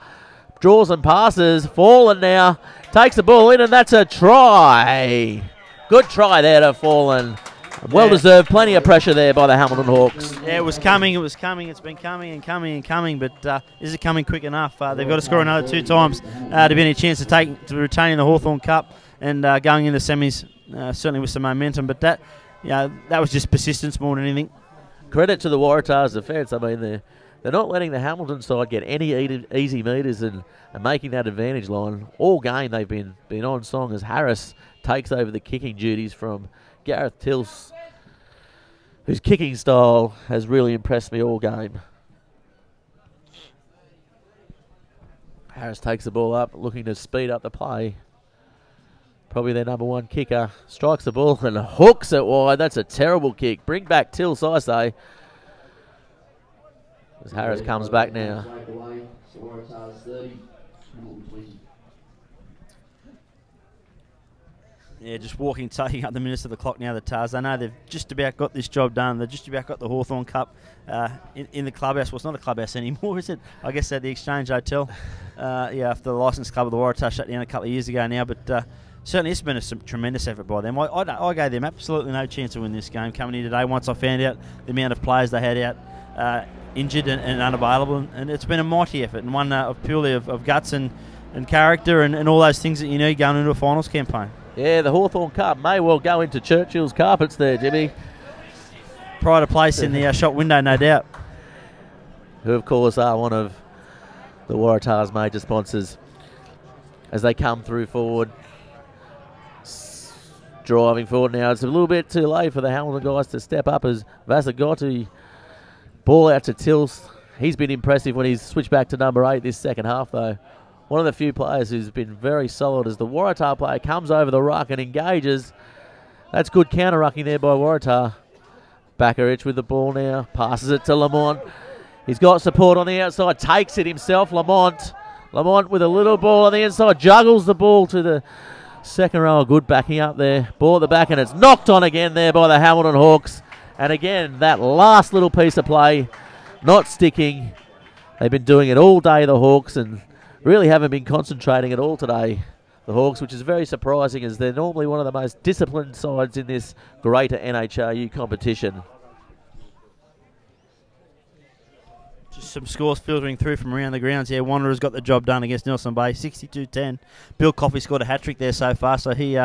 Draws and passes. Fallen now. Takes the ball in, and that's a try. Good try there to Fallen. Well deserved. Plenty of pressure there by the Hamilton Hawks. Yeah, it was coming. It was coming. It's been coming and coming and coming. But is it coming quick enough? They've got to score another 2 times to be any chance to retain the Hawthorn Cup and going in the semis. Certainly with some momentum. But that was just persistence more than anything. Credit to the Waratahs defence. I mean, they're not letting the Hamilton side get any easy meters and making that advantage line. All game they've been on song as Harris takes over the kicking duties from Gareth Tills, whose kicking style has really impressed me all game. Harris takes the ball up, looking to speed up the play. Probably their number one kicker. Strikes the ball and hooks it wide. That's a terrible kick. Bring back Tills, I say. As Harris comes back now. Yeah, just taking up the minutes of the clock now, the Tars. I know they've just about got this job done. They've just about got the Hawthorn Cup in the clubhouse. Well, it's not a clubhouse anymore, is it? I guess at the Exchange Hotel. After the licensed club of the Waratah shut down a couple of years ago now. But certainly it's been a tremendous effort by them. I gave them absolutely no chance to win this game coming in today once I found out the amount of players they had out injured and unavailable. And it's been a mighty effort and one purely of guts and character and all those things that you need going into a finals campaign. Yeah, the Hawthorn Cup may well go into Churchill's carpets there, Jimmy. Pride of place in the shop window, no doubt. Who, of course, are one of the Waratahs' major sponsors as they come through forward. Driving forward now. It's a little bit too late for the Hamilton guys to step up as Vasagotti. Ball out to Tills. He's been impressive when he's switched back to number 8 this second half, though. One of the few players who's been very solid as the Waratah player comes over the ruck and engages. That's good counter-rucking there by Waratah. Bakarich with the ball now. Passes it to Lamont. He's got support on the outside. Takes it himself, Lamont. Lamont with a little ball on the inside. Juggles the ball to the second row. Good backing up there. Ball at the back, and it's knocked on again there by the Hamilton Hawks. And again, that last little piece of play not sticking. They've been doing it all day, the Hawks, and really haven't been concentrating at all today, the Hawks, which is very surprising as they're normally one of the most disciplined sides in this greater NHRU competition. Just some scores filtering through from around the grounds here. Wanderers got the job done against Nelson Bay, 62-10. Bill Coffey scored a hat-trick there so far, so he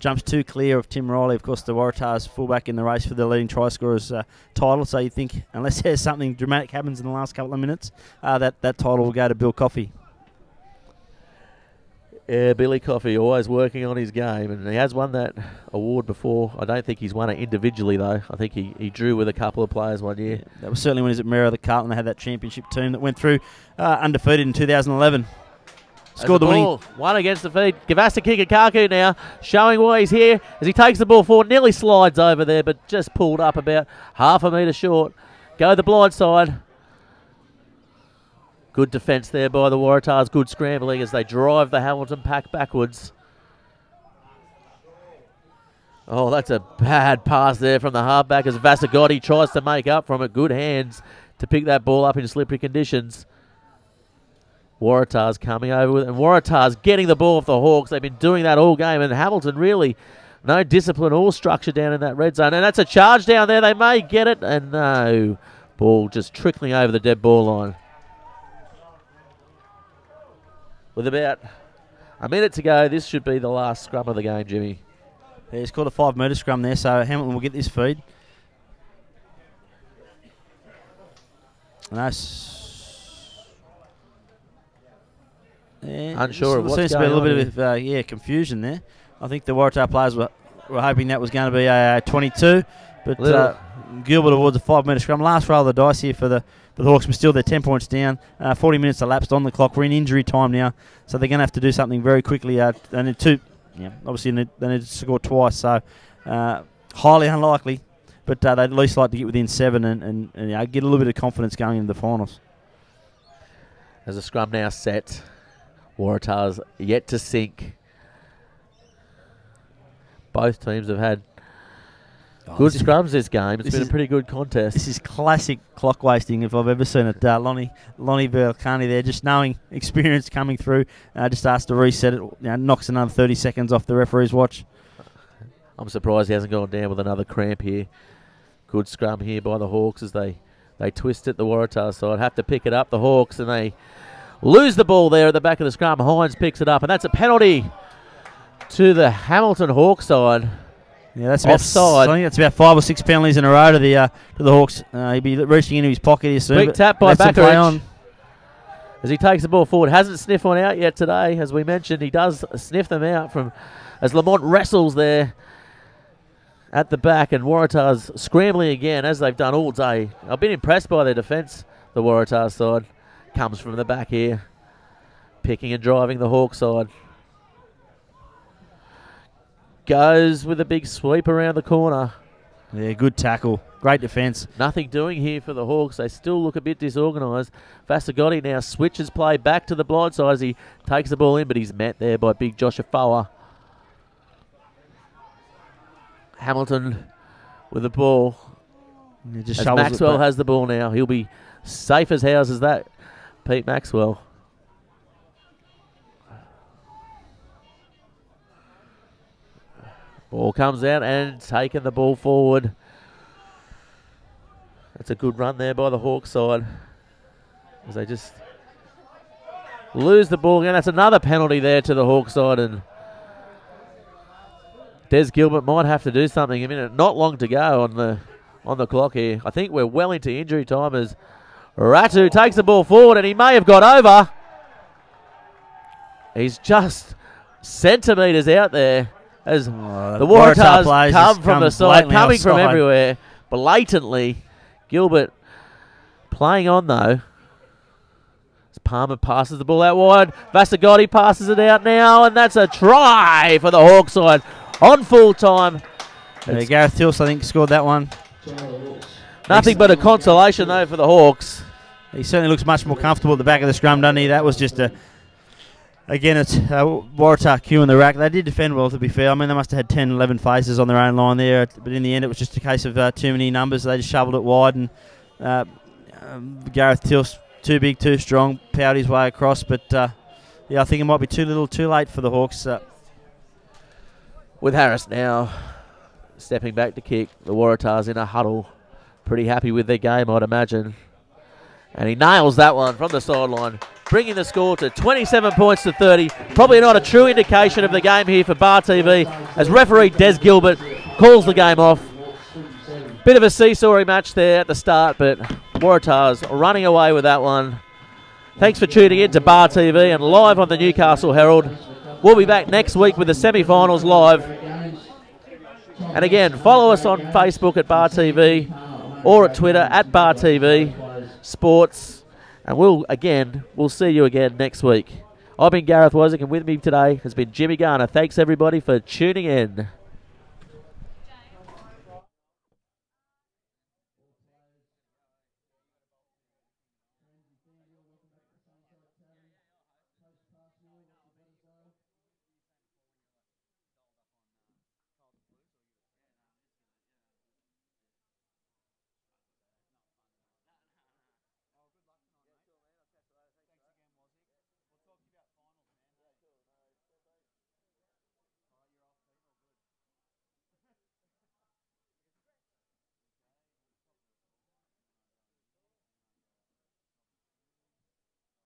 jumps 2 clear of Tim Riley. Of course, the Waratahs fullback in the race for the leading try scorers title, so you think, unless there's something dramatic happens in the last couple of minutes, that title will go to Bill Coffey. Yeah, Billy Coffey always working on his game, and he has won that award before. I don't think he's won it individually, though. I think he drew with a couple of players one year. Yeah, that was certainly when he was at Merrow, the Carlton. They had that championship team that went through undefeated in 2011. Scored the winning. One against the feet. Gavasta Kikakaku now, showing why he's here as he takes the ball forward. Nearly slides over there, but just pulled up about half a metre short. Go the blind side. Good defence there by the Waratahs. Good scrambling as they drive the Hamilton pack backwards. Oh, that's a bad pass there from the halfback as Vasagotti tries to make up from it. Good hands to pick that ball up in slippery conditions. Waratahs coming over with it. And Waratahs getting the ball off the Hawks. They've been doing that all game. And Hamilton really no discipline or structure down in that red zone. And that's a charge down there. They may get it. And no. Ball just trickling over the dead ball line. With about a minute to go, this should be the last scrum of the game, Jimmy. Yeah, he's called a 5-metre scrum there, so Hamilton will get this feed. unsure of what's seems to be a little bit of confusion there. I think the Waratah players were hoping that was going to be a 22, but Gilbert awards a 5-metre scrum. Last roll of the dice here for the Hawks, but still they're 10 points down. 40 minutes elapsed on the clock. We're in injury time now, so they're going to have to do something very quickly. They need to, obviously they need to score twice, so highly unlikely, but they'd at least like to get within 7 and get a little bit of confidence going into the finals. As the scrum now set, Waratah's yet to sink. Both teams have had good scrums this game. It's been a pretty good contest. This is classic clock wasting if I've ever seen it. Lonnie Belcani there, just knowing experience coming through, just asked to reset it. Knocks another 30 seconds off the referee's watch. I'm surprised he hasn't gone down with another cramp here. Good scrum here by the Hawks as they twist it the Waratah side. Have to pick it up, the Hawks, and they lose the ball there at the back of the scrum. Hines picks it up, and that's a penalty to the Hamilton Hawks side. Yeah, that's offside. I think that's about 5 or 6 penalties in a row to the Hawks. He'll be reaching into his pocket here soon. Quick tap by Backeridge as he takes the ball forward. Hasn't sniffed one out yet today, as we mentioned. He does sniff them out as Lamont wrestles there at the back, and Waratah's scrambling again as they've done all day. I've been impressed by their defence. The Waratah side comes from the back here, picking and driving the Hawk side. Goes with a big sweep around the corner. Yeah, good tackle. Great defence. Nothing doing here for the Hawks. They still look a bit disorganised. Vasagotti now switches play back to the blind side as he takes the ball in, but he's met there by big Josh Afoa. Hamilton with the ball. As Maxwell has the ball now. He'll be safe as houses that, Pete Maxwell. Ball comes out and taking the ball forward. That's a good run there by the Hawks side as they just lose the ball again. That's another penalty there to the Hawks side, and Des Gilbert might have to do something. I mean, not long to go on the clock here. I think we're well into injury time as Ratu takes the ball forward, and he may have got over. He's just centimetres out there as the Waratahs come from the side, coming from everywhere, blatantly. Gilbert playing on though. As Palmer passes the ball out wide. Vasagotti passes it out now, and that's a try for the Hawk side on full time. Gareth Tills, I think, scored that one. Nothing but a consolation though for the Hawks. He certainly looks much more comfortable at the back of the scrum, doesn't he? That was just again, it's Waratah queuing the rack. They did defend well, to be fair. I mean, they must have had 10, 11 faces on their own line there, but in the end it was just a case of too many numbers. They just shoveled it wide, and Gareth Tills, too big, too strong, powered his way across, but I think it might be too little, too late for the Hawks. With Harris now stepping back to kick, the Waratahs in a huddle. Pretty happy with their game, I'd imagine. And he nails that one from the sideline, bringing the score to 27 points to 30. Probably not a true indication of the game here for Bar TV, as referee Des Gilbert calls the game off. Bit of a seesawing match there at the start, but Waratahs running away with that one. Thanks for tuning in to Bar TV and live on the Newcastle Herald. We'll be back next week with the semi-finals live. And again, follow us on Facebook at Bar TV or at Twitter at Bar TV Sports. And we'll see you again next week. I've been Gareth Wozik, and with me today has been Jimmy Garner. Thanks everybody for tuning in.